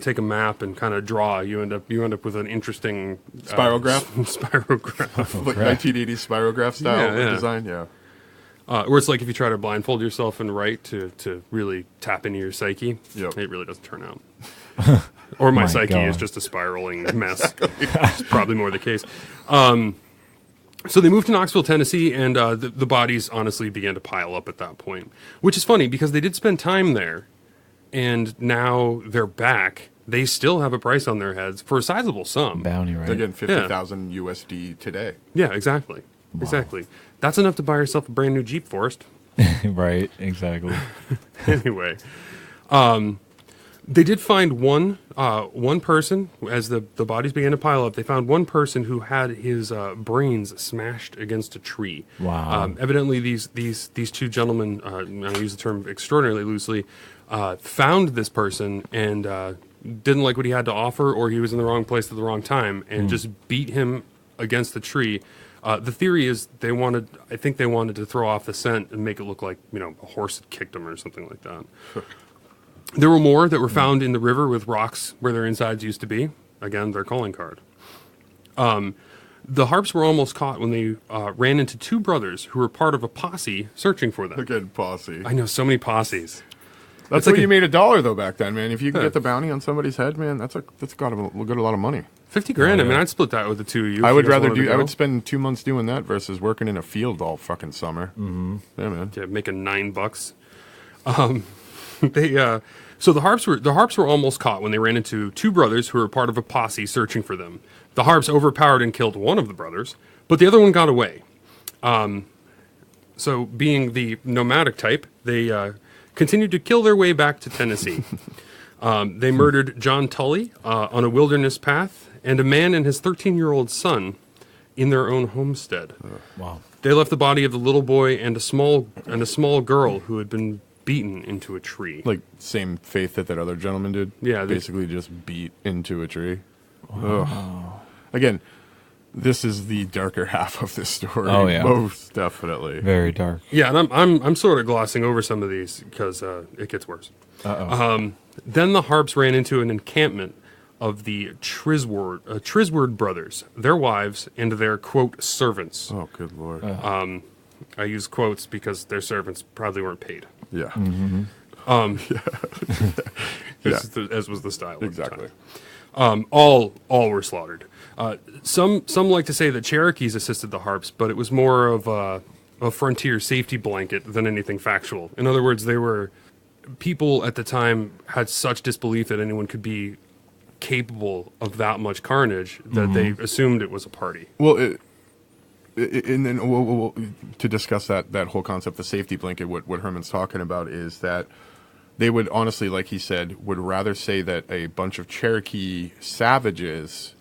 take a map and kind of draw, you end up with an interesting Spirograph? spirograph. Like 1980s spirograph style Yeah. design, yeah. Where it's like if you try to blindfold yourself and write to really tap into your psyche, Yep. it really doesn't turn out. Or my My psyche God. is just a spiraling mess. It's probably more the case. So they moved to Knoxville, Tennessee, and the bodies honestly began to pile up at that point. Which is funny because they did spend time there, and now they're back. They still have a price on their heads for a sizable sum. Bounty, right? They're getting 50,000 USD today. Yeah, exactly. Exactly. That's enough to buy yourself a brand new Jeep, Forrest. Right, exactly. Anyway, they did find one person as the bodies began to pile up. They found one person who had his brains smashed against a tree. Wow. Evidently, these two gentlemen, I use the term extraordinarily loosely, found this person and didn't like what he had to offer, or he was in the wrong place at the wrong time, and just beat him against the tree. The theory is I think they wanted to throw off the scent and make it look like, a horse had kicked them or something like that. There were more that were found in the river with rocks where their insides used to be. Again, their calling card. The Harps were almost caught when they ran into two brothers who were part of a posse searching for them. Again, posse. I know so many posses. That's like how you a- made $1 though back then, man. If you can Yeah. get the bounty on somebody's head, man, that's got a lot of money. 50 grand. Oh, I mean, yeah. I'd split that with the two of you. I if would you guys rather wanted to I go. would spend 2 months doing that versus working in a field all fucking summer. Mm-hmm. Yeah, man. Yeah, making $9. So the Harps were almost caught when they ran into two brothers who were part of a posse searching for them. The Harps overpowered and killed one of the brothers, but the other one got away. So being the nomadic type, they continued to kill their way back to Tennessee. They murdered John Tully on a wilderness path, and a man and his 13-year-old son in their own homestead. Wow. They left the body of the little boy and a small girl who had been beaten into a tree. Like same faith that other gentleman did. Yeah, they- basically just beat into a tree. Ugh. Again, this is the darker half of this story. Oh, yeah. Most definitely. Very dark. Yeah, and I'm sort of glossing over some of these because it gets worse. Then the Harps ran into an encampment of the Trisword brothers, their wives, and their, quote, servants. Oh, good lord. I use quotes because their servants probably weren't paid, Yeah. as was the style. Exactly. At the time. All were slaughtered. Some like to say that Cherokees assisted the Harps, but it was more of a frontier safety blanket than anything factual. In other words, they were people at the time had such disbelief that anyone could be capable of that much carnage that they assumed it was a party. Well, and then to discuss that whole concept, the safety blanket, what Herman's talking about is that they would honestly, like he said, would rather say that a bunch of Cherokee savages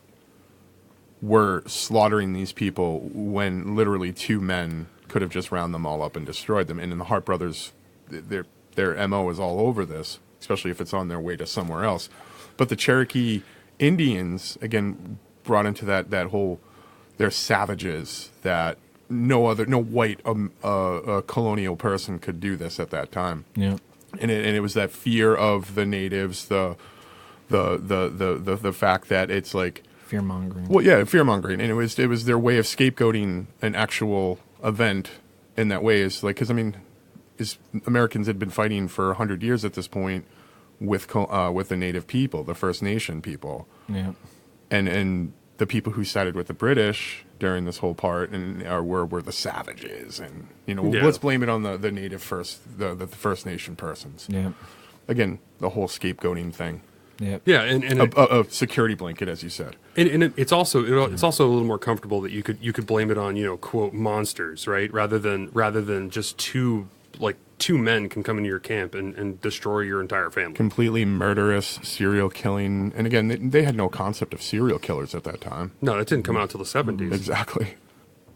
were slaughtering these people when literally two men could have just round them all up and destroyed them. And in the Hart brothers, their MO is all over this, especially if it's on their way to somewhere else. But the Cherokee Indians, again, brought into that whole, they're savages that no white colonial person could do this at that time. Yeah. And it was that fear of the natives, the fact that it's like, Fear mongering. well, yeah, fear mongering, and it was their way of scapegoating an actual event in that way. Is like, because I mean, Americans had been fighting for 100 years at this point with the native people, the First Nation people, Yeah. and the people who sided with the British during this whole part and were the savages, and Yeah. let's blame it on the native the First Nation persons. Yeah. Again, the whole scapegoating thing, Yeah. Yeah, and a security blanket, as you said. it's also a little more comfortable that you could blame it on quote monsters, right, rather than just two men can come into your camp and destroy your entire family. Completely murderous serial killing, and again, they had no concept of serial killers at that time. No, that didn't come out till the 70s. Exactly.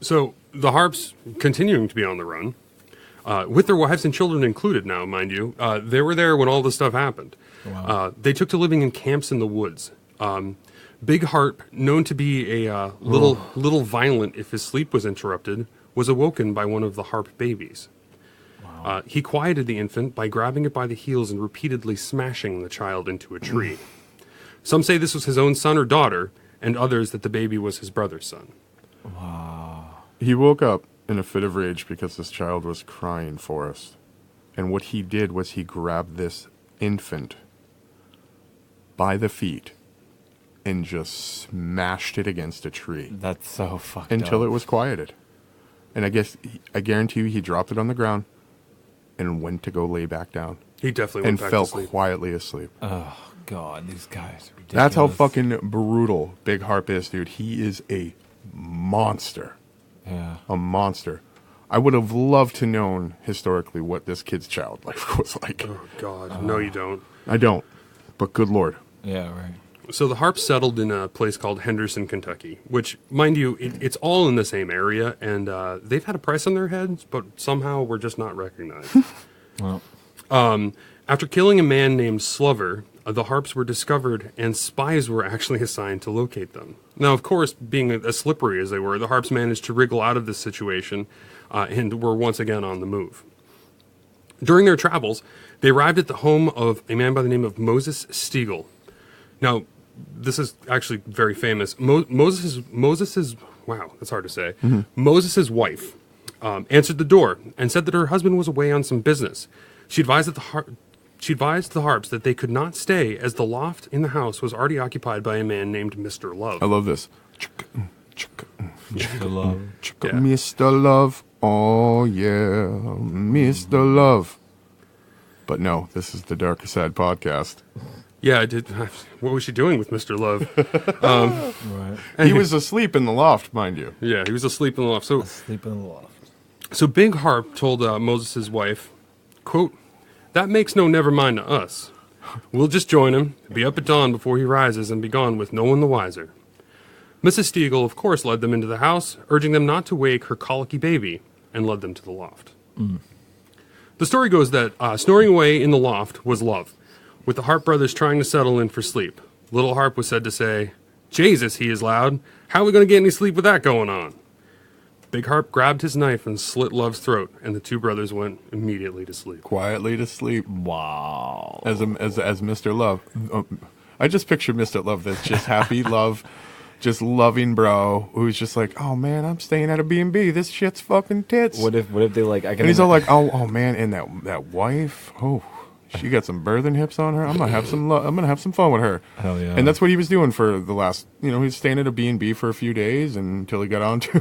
So the Harps, continuing to be on the run, with their wives and children included now, mind you. They were there when all this stuff happened. Wow. They took to living in camps in the woods. Big Harp, known to be a little violent if his sleep was interrupted, was awoken by one of the Harp babies. He quieted the infant by grabbing it by the heels and repeatedly smashing the child into a tree. Some say this was his own son or daughter, and others that the baby was his brother's son. He woke up in a fit of rage because this child was crying for us. And what he did was he grabbed this infant by the feet and just smashed it against a tree That's so fucked until up. it was quieted. And I guarantee you he dropped it on the ground and went to go lay back down He definitely went and back fell to sleep. quietly asleep. Oh, God, these guys are ridiculous. That's how fucking brutal Big Harp is, dude. He is a monster. Yeah. A monster. I would have loved to known historically what this kid's child life was like. Oh, God. No, you don't. I don't. But good Lord. Yeah, right. So the Harps settled in a place called Henderson, Kentucky, which, mind you, it's all in the same area, and they've had a price on their heads, but somehow we're just not recognized. Well, After killing a man named Slover, the Harps were discovered, and spies were actually assigned to locate them. Now, of course, being as slippery as they were, the Harps managed to wriggle out of this situation and were once again on the move. During their travels, they arrived at the home of a man by the name of Moses Stiegel. Now, this is actually very famous. Moses's wow, that's hard to say. Moses's wife answered the door and said that her husband was away on some business. She advised the Harps that they could not stay as the loft in the house was already occupied by a man named Mr. Love. I love this. Mr. Love. Yeah. Mr. Love. Oh, yeah. Mr. Love. But no, this is the Darkercide Podcast. Yeah, I did. What was she doing with Mr. Love? Right. He was asleep in the loft, mind you. Yeah, he was asleep in the loft. Sleeping in the loft. So Big Harp told Moses' wife, quote, "That makes no never mind to us. We'll just join him, be up at dawn before he rises, and be gone with no one the wiser." Mrs. Stiegel, of course, led them into the house, urging them not to wake her colicky baby, and led them to the loft. The story goes that snoring away in the loft was Love, with the Harp brothers trying to settle in for sleep. Little Harp was said to say, "Jesus, he is loud. How are we going to get any sleep with that going on?" Big Harp grabbed his knife and slit Love's throat, and the two brothers went immediately to sleep. Quietly to sleep. Wow. As Mr. Love. I just picture Mr. Love that's just happy love, just loving bro, who's just like, oh man, I'm staying at a B&B. This shit's fucking tits. What if they like? I can. And he's all like, oh man, and that wife, oh, she got some birthing hips on her. I'm gonna have some fun with her. Hell yeah. And that's what he was doing for the last, he was staying at a B&B for a few days until he got on to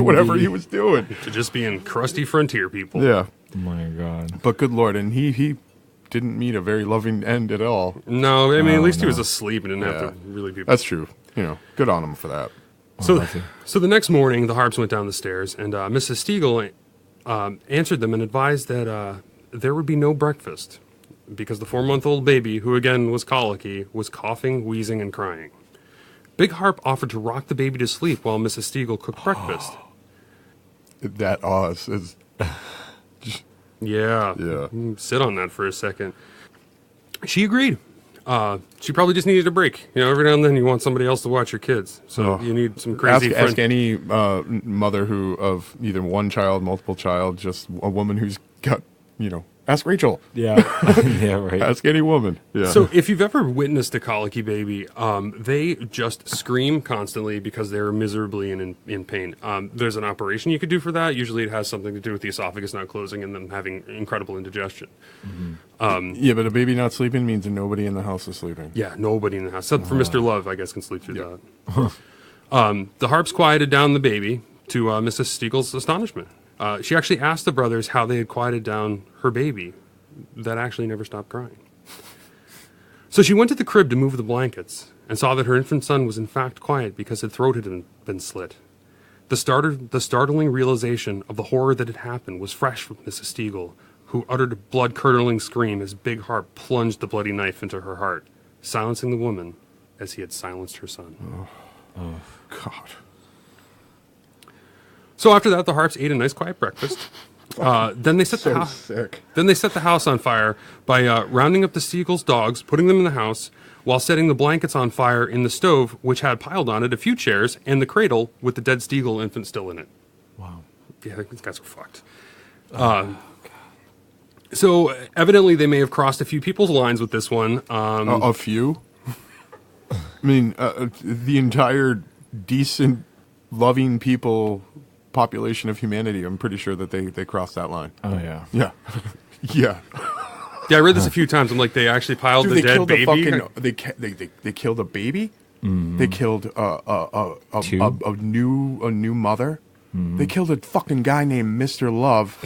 whatever he was doing. To just being crusty frontier people. Yeah, Oh my God. but good Lord, and he didn't meet a very loving end at all. No, I mean, at least he no. was asleep and didn't have Yeah. to really be. That's true. Good on him for that. So the next morning, the Harps went down the stairs, and Mrs. Stiegel answered them and advised that there would be no breakfast because the 4-month-old baby, who again was colicky, was coughing, wheezing, and crying. Big Harp offered to rock the baby to sleep while Mrs. Stiegel cooked breakfast. That Oz is. Yeah. Yeah. Sit on that for a second. She agreed. She probably just needed a break. Every now and then you want somebody else to watch your kids. So you need some crazy Ask any mother who of either one child, multiple child, just a woman who's got, ask Rachel. Yeah. Yeah. Right. Ask any woman. Yeah. So if you've ever witnessed a colicky baby, they just scream constantly because they're miserably in pain. There's an operation you could do for that. Usually it has something to do with the esophagus not closing and them having incredible indigestion. yeah, but a baby not sleeping means nobody in the house is sleeping. Yeah, nobody in the house, except for Mr. Love, I guess, can sleep through that. The Harps quieted down the baby to Mrs. Stiegel's astonishment. She actually asked the brothers how they had quieted down her baby that actually never stopped crying. So she went to the crib to move the blankets and saw that her infant son was in fact quiet because his throat had been slit. The startling realization of the horror that had happened was fresh from Mrs. Stiegel, who uttered a blood-curdling scream as Big Harp plunged the bloody knife into her heart, silencing the woman as he had silenced her son. Oh, God. So after that, the Harps ate a nice quiet breakfast. Then they set the So house. sick. Then they set the house on fire by rounding up the Stiegel's dogs, putting them in the house, while setting the blankets on fire in the stove, which had piled on it a few chairs and the cradle with the dead Stiegel infant still in it. Wow. Yeah, these guys were fucked. So evidently they may have crossed a few people's lines with this one. A few? I mean, the entire decent, loving people population of humanity, I'm pretty sure that they crossed that line. Oh, yeah. Yeah. Yeah. Yeah, I read this a few times. I'm like, they actually piled Dude, the they dead killed baby. a fucking, they killed a baby. They killed Two. a new mother. They killed a fucking guy named Mr. Love.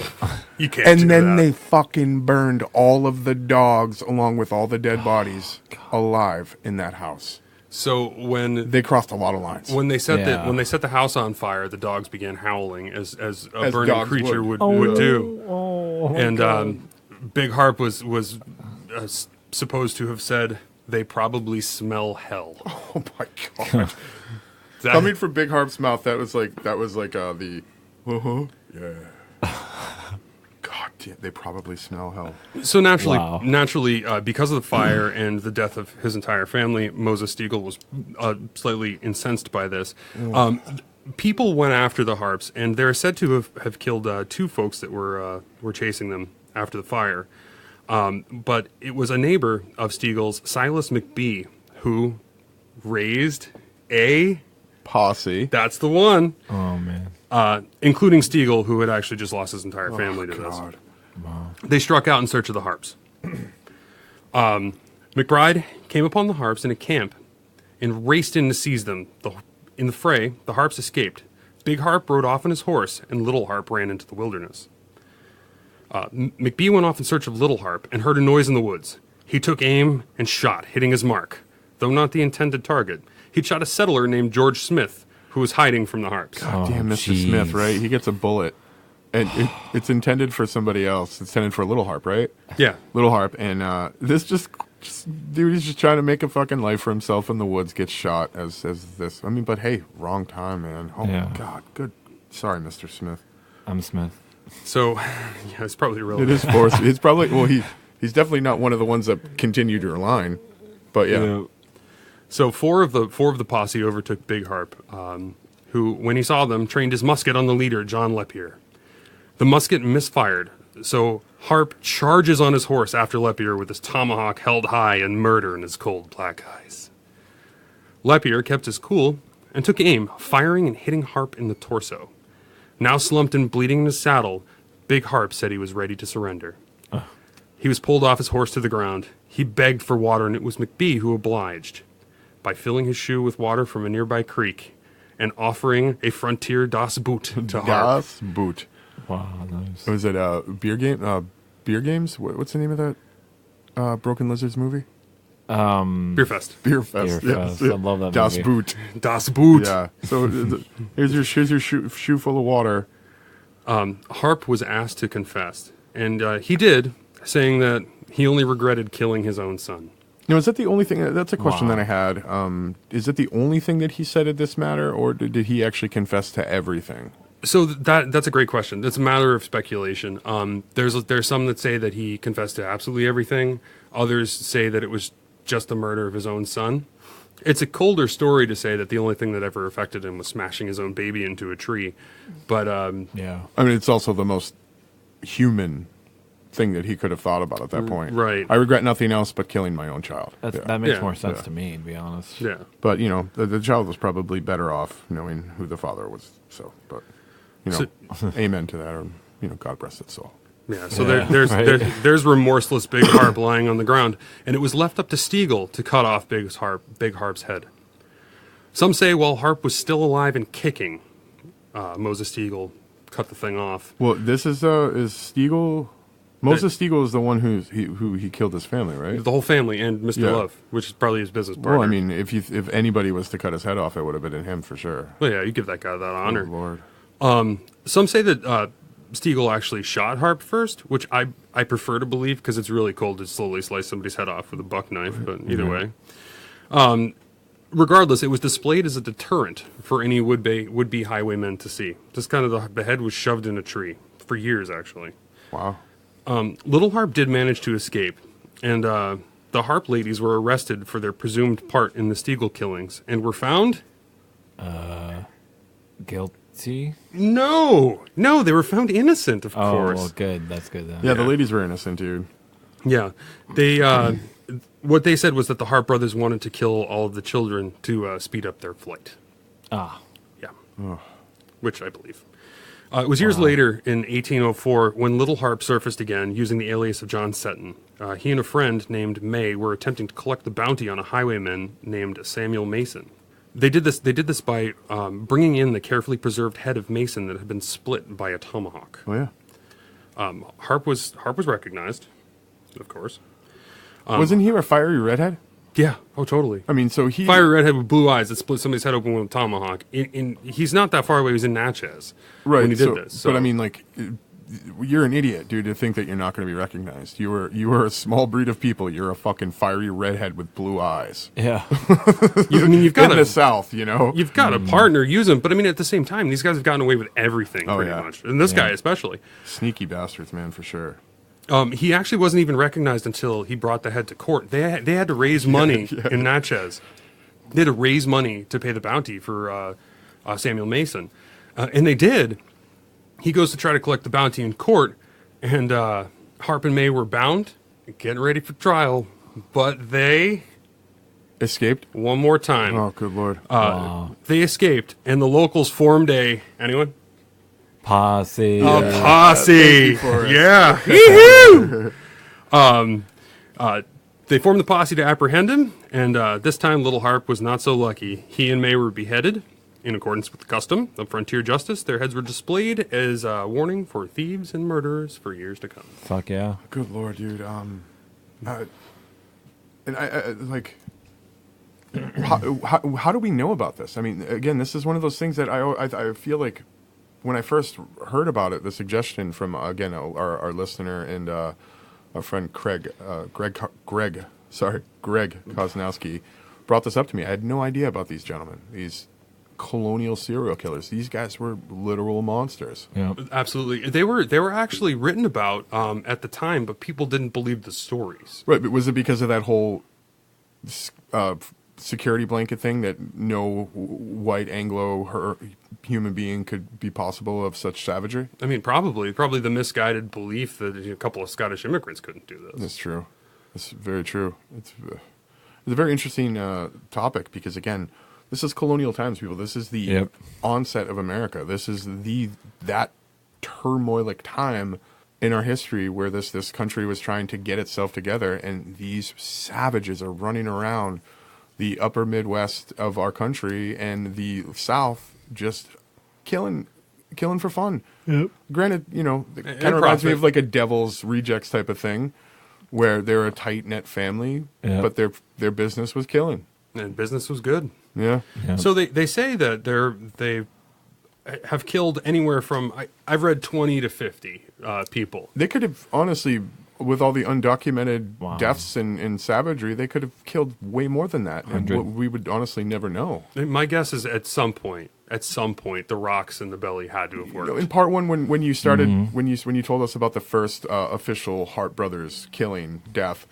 You can't. And do then that. they fucking burned all of the dogs along with all the dead bodies alive in that house. So when They crossed a lot of lines. when they set Yeah. the house on fire, the dogs began howling as a As burning dogs creature would. would do. Oh, And Big Harp was supposed to have said, "They probably smell hell." Oh my god! That- Coming from Big Harp's mouth, that was like the yeah. God damn, they probably smell hell. So Wow. naturally, because of the fire and the death of his entire family, Moses Stiegel was slightly incensed by this. People went after the Harps, and they're said to have killed two folks that were chasing them after the fire. But it was a neighbor of Stiegel's, Silas McBee, who raised a... Posse. That's the one. Oh, man. Including Stiegel, who had actually just lost his entire family to this. God. They struck out in search of the Harps. McBride came upon the Harps in a camp and raced in to seize them. In the fray, the Harps escaped. Big Harp rode off on his horse, and Little Harp ran into the wilderness. McBee went off in search of Little Harp and heard a noise in the woods. He took aim and shot, hitting his mark, though not the intended target. He'd shot a settler named George Smith, who was hiding from the Harps. God damn, Mr. jeez. Smith, right? He gets a bullet, and it's intended for somebody else. It's intended for Little Harp, right? Yeah. Little Harp, and this just dude, he's just trying to make a fucking life for himself in the woods. Gets shot as this. I mean, but hey, wrong time, man. Oh Yeah. my god, good. Sorry, Mr. Smith. I'm Smith. So, yeah, it's probably It relevant. is forced. It's probably he's definitely not one of the ones that continued your line, but yeah. So four of the posse overtook Big Harp, who, when he saw them, trained his musket on the leader, John Lepier. The musket misfired, so Harp charges on his horse after Lepier with his tomahawk held high and murder in his cold black eyes. Lepier kept his cool and took aim, firing and hitting Harp in the torso. Now slumped and bleeding in his saddle, Big Harp said he was ready to surrender. He was pulled off his horse to the ground. He begged for water, and it was McBee who obliged by filling his shoe with water from a nearby creek and offering a frontier Das Boot to Harp. Das Boot. Wow, nice. Was it beer game? Beer games? What's the name of that Broken Lizards movie? Beer Fest. Beer Fest. Beer Yes. Fest. I love that Das movie. Boot. Das Boot. Yeah. So here's your shoe full of water. Harp was asked to confess, and he did, saying that he only regretted killing his own son. Now, is that the only thing? That's a question Wow. that I had. Is it the only thing that he said at this matter, or did he actually confess to everything? So that's a great question. That's a matter of speculation. There's some that say that he confessed to absolutely everything. Others say that it was just the murder of his own son. It's a colder story to say that the only thing that ever affected him was smashing his own baby into a tree. But Yeah. I mean, it's also the most human thing that he could have thought about at that point. right. I regret nothing else but killing my own child. Yeah. That makes Yeah. more sense Yeah. to me, to be honest. yeah. But you know, the child was probably better off knowing who the father was. So, but you know, amen to that, or you know, God rest its soul. Yeah, so Yeah, right. there's remorseless Big Harp lying on the ground, and it was left up to Stiegel to cut off Big Harp's head. Some say while Harp was still alive and kicking, Moses Stiegel cut the thing off. Well, this is Stiegel. Moses Stiegel is the one who he killed his family, right? The whole family and Mr. Yeah. Love, which is probably his business partner. Well, I mean, if anybody was to cut his head off, it would have been him for sure. Well, yeah, you give that guy that honor. Oh, Lord. Some say that Stiegel actually shot Harp first, which I prefer to believe because it's really cold to slowly slice somebody's head off with a buck knife, but either way. Regardless, it was displayed as a deterrent for any would-be highwaymen to see. Just kind of the head was shoved in a tree, for years, actually. Wow. Little Harp did manage to escape, and the Harp ladies were arrested for their presumed part in the Stiegel killings and were found... Guilty? No, they were found innocent, of course. Oh, good. That's good then. Yeah, the ladies were innocent, dude. Yeah, they what they said was that the Harp brothers wanted to kill all of the children to speed up their flight. Ah. Yeah, which I believe. It was years later, in 1804, when Little Harp surfaced again using the alias of John Seton. He and a friend named May were attempting to collect the bounty on a highwayman named Samuel Mason. They did this by bringing in the carefully preserved head of Mason that had been split by a tomahawk. Oh, yeah. Harp was recognized, of course. Wasn't he a fiery redhead? Yeah. Oh, totally. I mean, so he... Fiery redhead with blue eyes that split somebody's head open with a tomahawk. He's not that far away. He was in Natchez when he did this. So. But I mean, like, you're an idiot, dude, to think that you're not going to be recognized. You were a small breed of people. You're a fucking fiery redhead with blue eyes. Yeah. You've got in the South, you know. You've got a partner, use him. But I mean, at the same time, these guys have gotten away with everything pretty yeah. much, and this guy especially. Sneaky bastards, man, for sure. He actually wasn't even recognized until he brought the head to court. They had to raise money in Natchez. They had to raise money to pay the bounty for Samuel Mason, and they did. He goes to try to collect the bounty in court, and Harp and May were bound, getting ready for trial, but they Escaped? one more time. Oh, good Lord. They escaped, and the locals formed anyone? Posse. Posse. Yeah. They formed the posse to apprehend him, and this time Little Harp was not so lucky. He and May were beheaded in accordance with the custom of frontier justice. Their heads were displayed as a warning for thieves and murderers for years to come. Fuck yeah. Good Lord, dude. And I like... How do we know about this? I mean, again, this is one of those things that I feel like when I first heard about it, the suggestion from, again, our listener and our friend Greg Kozlowski brought this up to me. I had no idea about these gentlemen, these colonial serial killers. These guys were literal monsters. Yeah. Absolutely. They were actually written about at the time, but people didn't believe the stories. Right, but was it because of that whole security blanket thing that no white Anglo human being could be possible of such savagery? I mean, probably the misguided belief that a couple of Scottish immigrants couldn't do this. That's true. That's very true. It's a very interesting topic because, again, this is colonial times, people. This is the onset of America. This is that turmoilic time in our history where this country was trying to get itself together, and these savages are running around the upper Midwest of our country and the South just killing for fun. Yep. Granted, it kind of reminds me of like a Devil's Rejects type of thing where they're a tight-knit family, but their business was killing. And business was good. Yeah. So they say that they have killed anywhere from, I've read 20 to 50 people. They could have, honestly, with all the undocumented deaths and savagery, they could have killed way more than that. And we would honestly never know. My guess is at some point, the rocks in the belly had to have worked. In part one, when you started, when you told us about the first official Hart brothers killing death,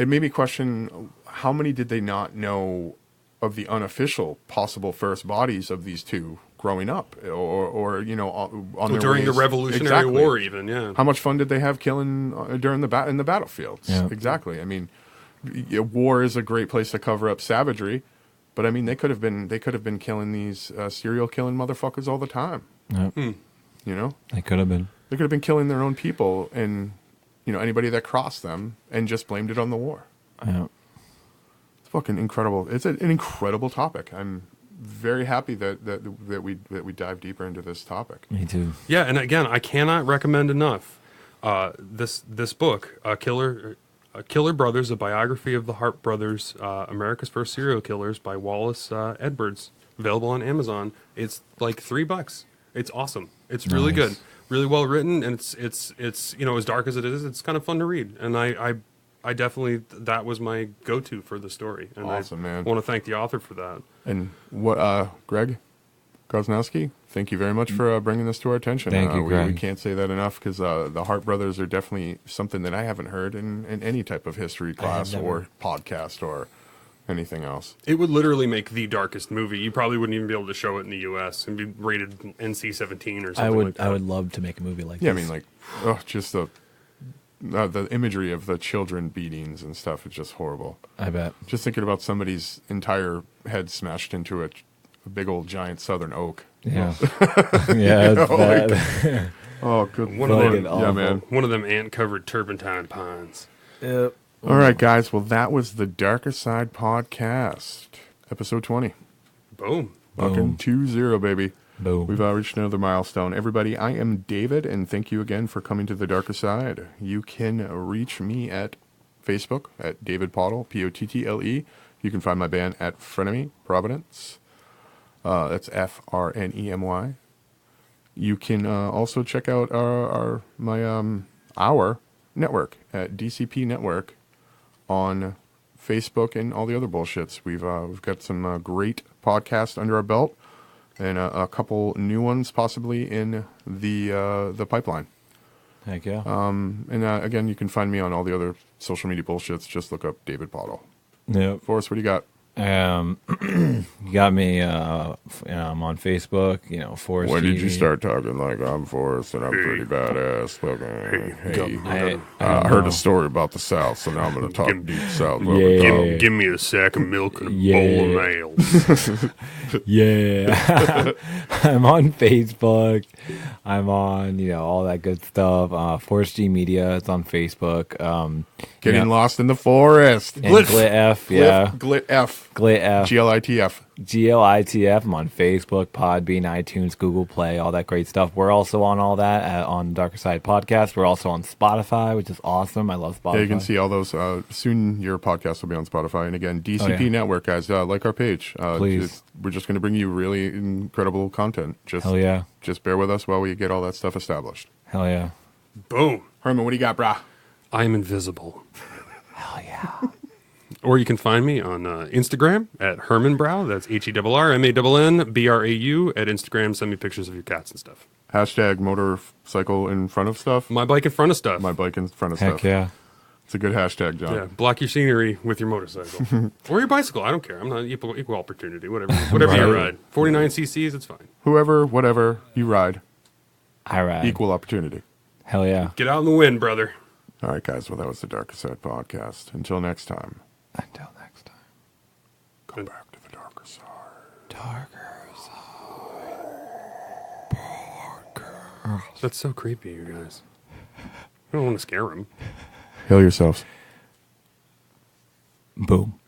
it made me question how many did they not know of the unofficial possible first bodies of these two growing up, or on their during ways. the Revolutionary War, even How much fun did they have killing during in the battlefields? Yeah. Exactly. I mean, war is a great place to cover up savagery, but I mean they could have been killing these serial killing motherfuckers all the time. Yep. They could have been. They could have been killing their own people and anybody that crossed them and just blamed it on the war. Yeah. It's fucking incredible. It's an incredible topic. I'm very happy that we dive deeper into this topic. Me too. Yeah, and again, I cannot recommend enough this book, Killer Brothers: A Biography of the Hart Brothers, America's First Serial Killers by Wallace Edwards, available on Amazon. It's like $3. It's awesome. It's really good, really well written, and it's as dark as it is, it's kind of fun to read. And I definitely, that was my go-to for the story. And awesome, man. I want to thank the author for that. And what, Greg? Koznowski, thank you very much for bringing this to our attention. Thank you, we Greg. can't say that enough because the Hart brothers are definitely something that I haven't heard in any type of history class or podcast or anything else. It would literally make the darkest movie. You probably wouldn't even be able to show it in the U.S. and be rated NC-17 or something like that. I would love to make a movie like Yeah, I this. mean, like, just the imagery of the children beatings and stuff is just horrible. I bet. Just thinking about somebody's entire head smashed into a big old giant southern oak. Yeah. Yeah, it's bad. Oh, good. One of Fucking them, awful. Yeah, man. one of them ant-covered turpentine pines. Yep. All right, guys. Well, that was the Darker Side Podcast, episode 20. Boom. Fucking 2-0, baby. Boom. We've reached another milestone. Everybody, I am David, and thank you again for coming to the Darker Side. You can reach me at Facebook at David Pottle, Pottle. You can find my band at Frenemy Providence. That's Frnemy. You can also check out our network at DCP Network on Facebook and all the other bullshits. We've got some great podcasts under our belt and a couple new ones possibly in the pipeline. Heck yeah. And again, you can find me on all the other social media bullshits. Just look up David Pottle. Yep. Forrest, what do you got? You got me. I'm on Facebook. Forrest. When did you TV. start talking like I'm Forrest and I'm pretty badass? I heard know. a story about the South, so now I'm going to talk deep South. Yeah. Give me a sack of milk and a Yeah. bowl of ale. Yeah. I'm on Facebook. I'm on, all that good stuff. Forrest G Media. It's on Facebook. Getting lost in the forest. And Glit F. Yeah. Glit F. Glit F. GLITF. GLITF. I'm on Facebook, Podbean, iTunes, Google Play, all that great stuff. We're also on all that on Darkercide Podcast. We're also on Spotify, which is awesome. I love Spotify. Yeah, you can see all those. Soon your podcast will be on Spotify. And again, DCP Network, guys, like our page. Please. We're just going to bring you really incredible content. Hell yeah. Just bear with us while we get all that stuff established. Hell yeah. Boom. Herman, what do you got, brah? I'm invisible. Hell yeah. Or you can find me on Instagram at HermanBrow. That's HERMANNBRAU at Instagram. Send me pictures of your cats and stuff. Hashtag motorcycle in front of stuff. My bike in front of stuff. My bike in front of Heck stuff. yeah. It's a good hashtag, John. Yeah, block your scenery with your motorcycle or your bicycle. I don't care. I'm not equal opportunity. Whatever you Right. ride. 49 cc's, it's fine. Whoever, whatever you ride, All right. equal opportunity. Hell yeah. Get out in the wind, brother. All right, guys. Well, that was the Darker Side Podcast. Until next time, Until next time. go back to the darker side. That's so creepy, you guys. I don't want to scare them. Heal yourselves. Boom.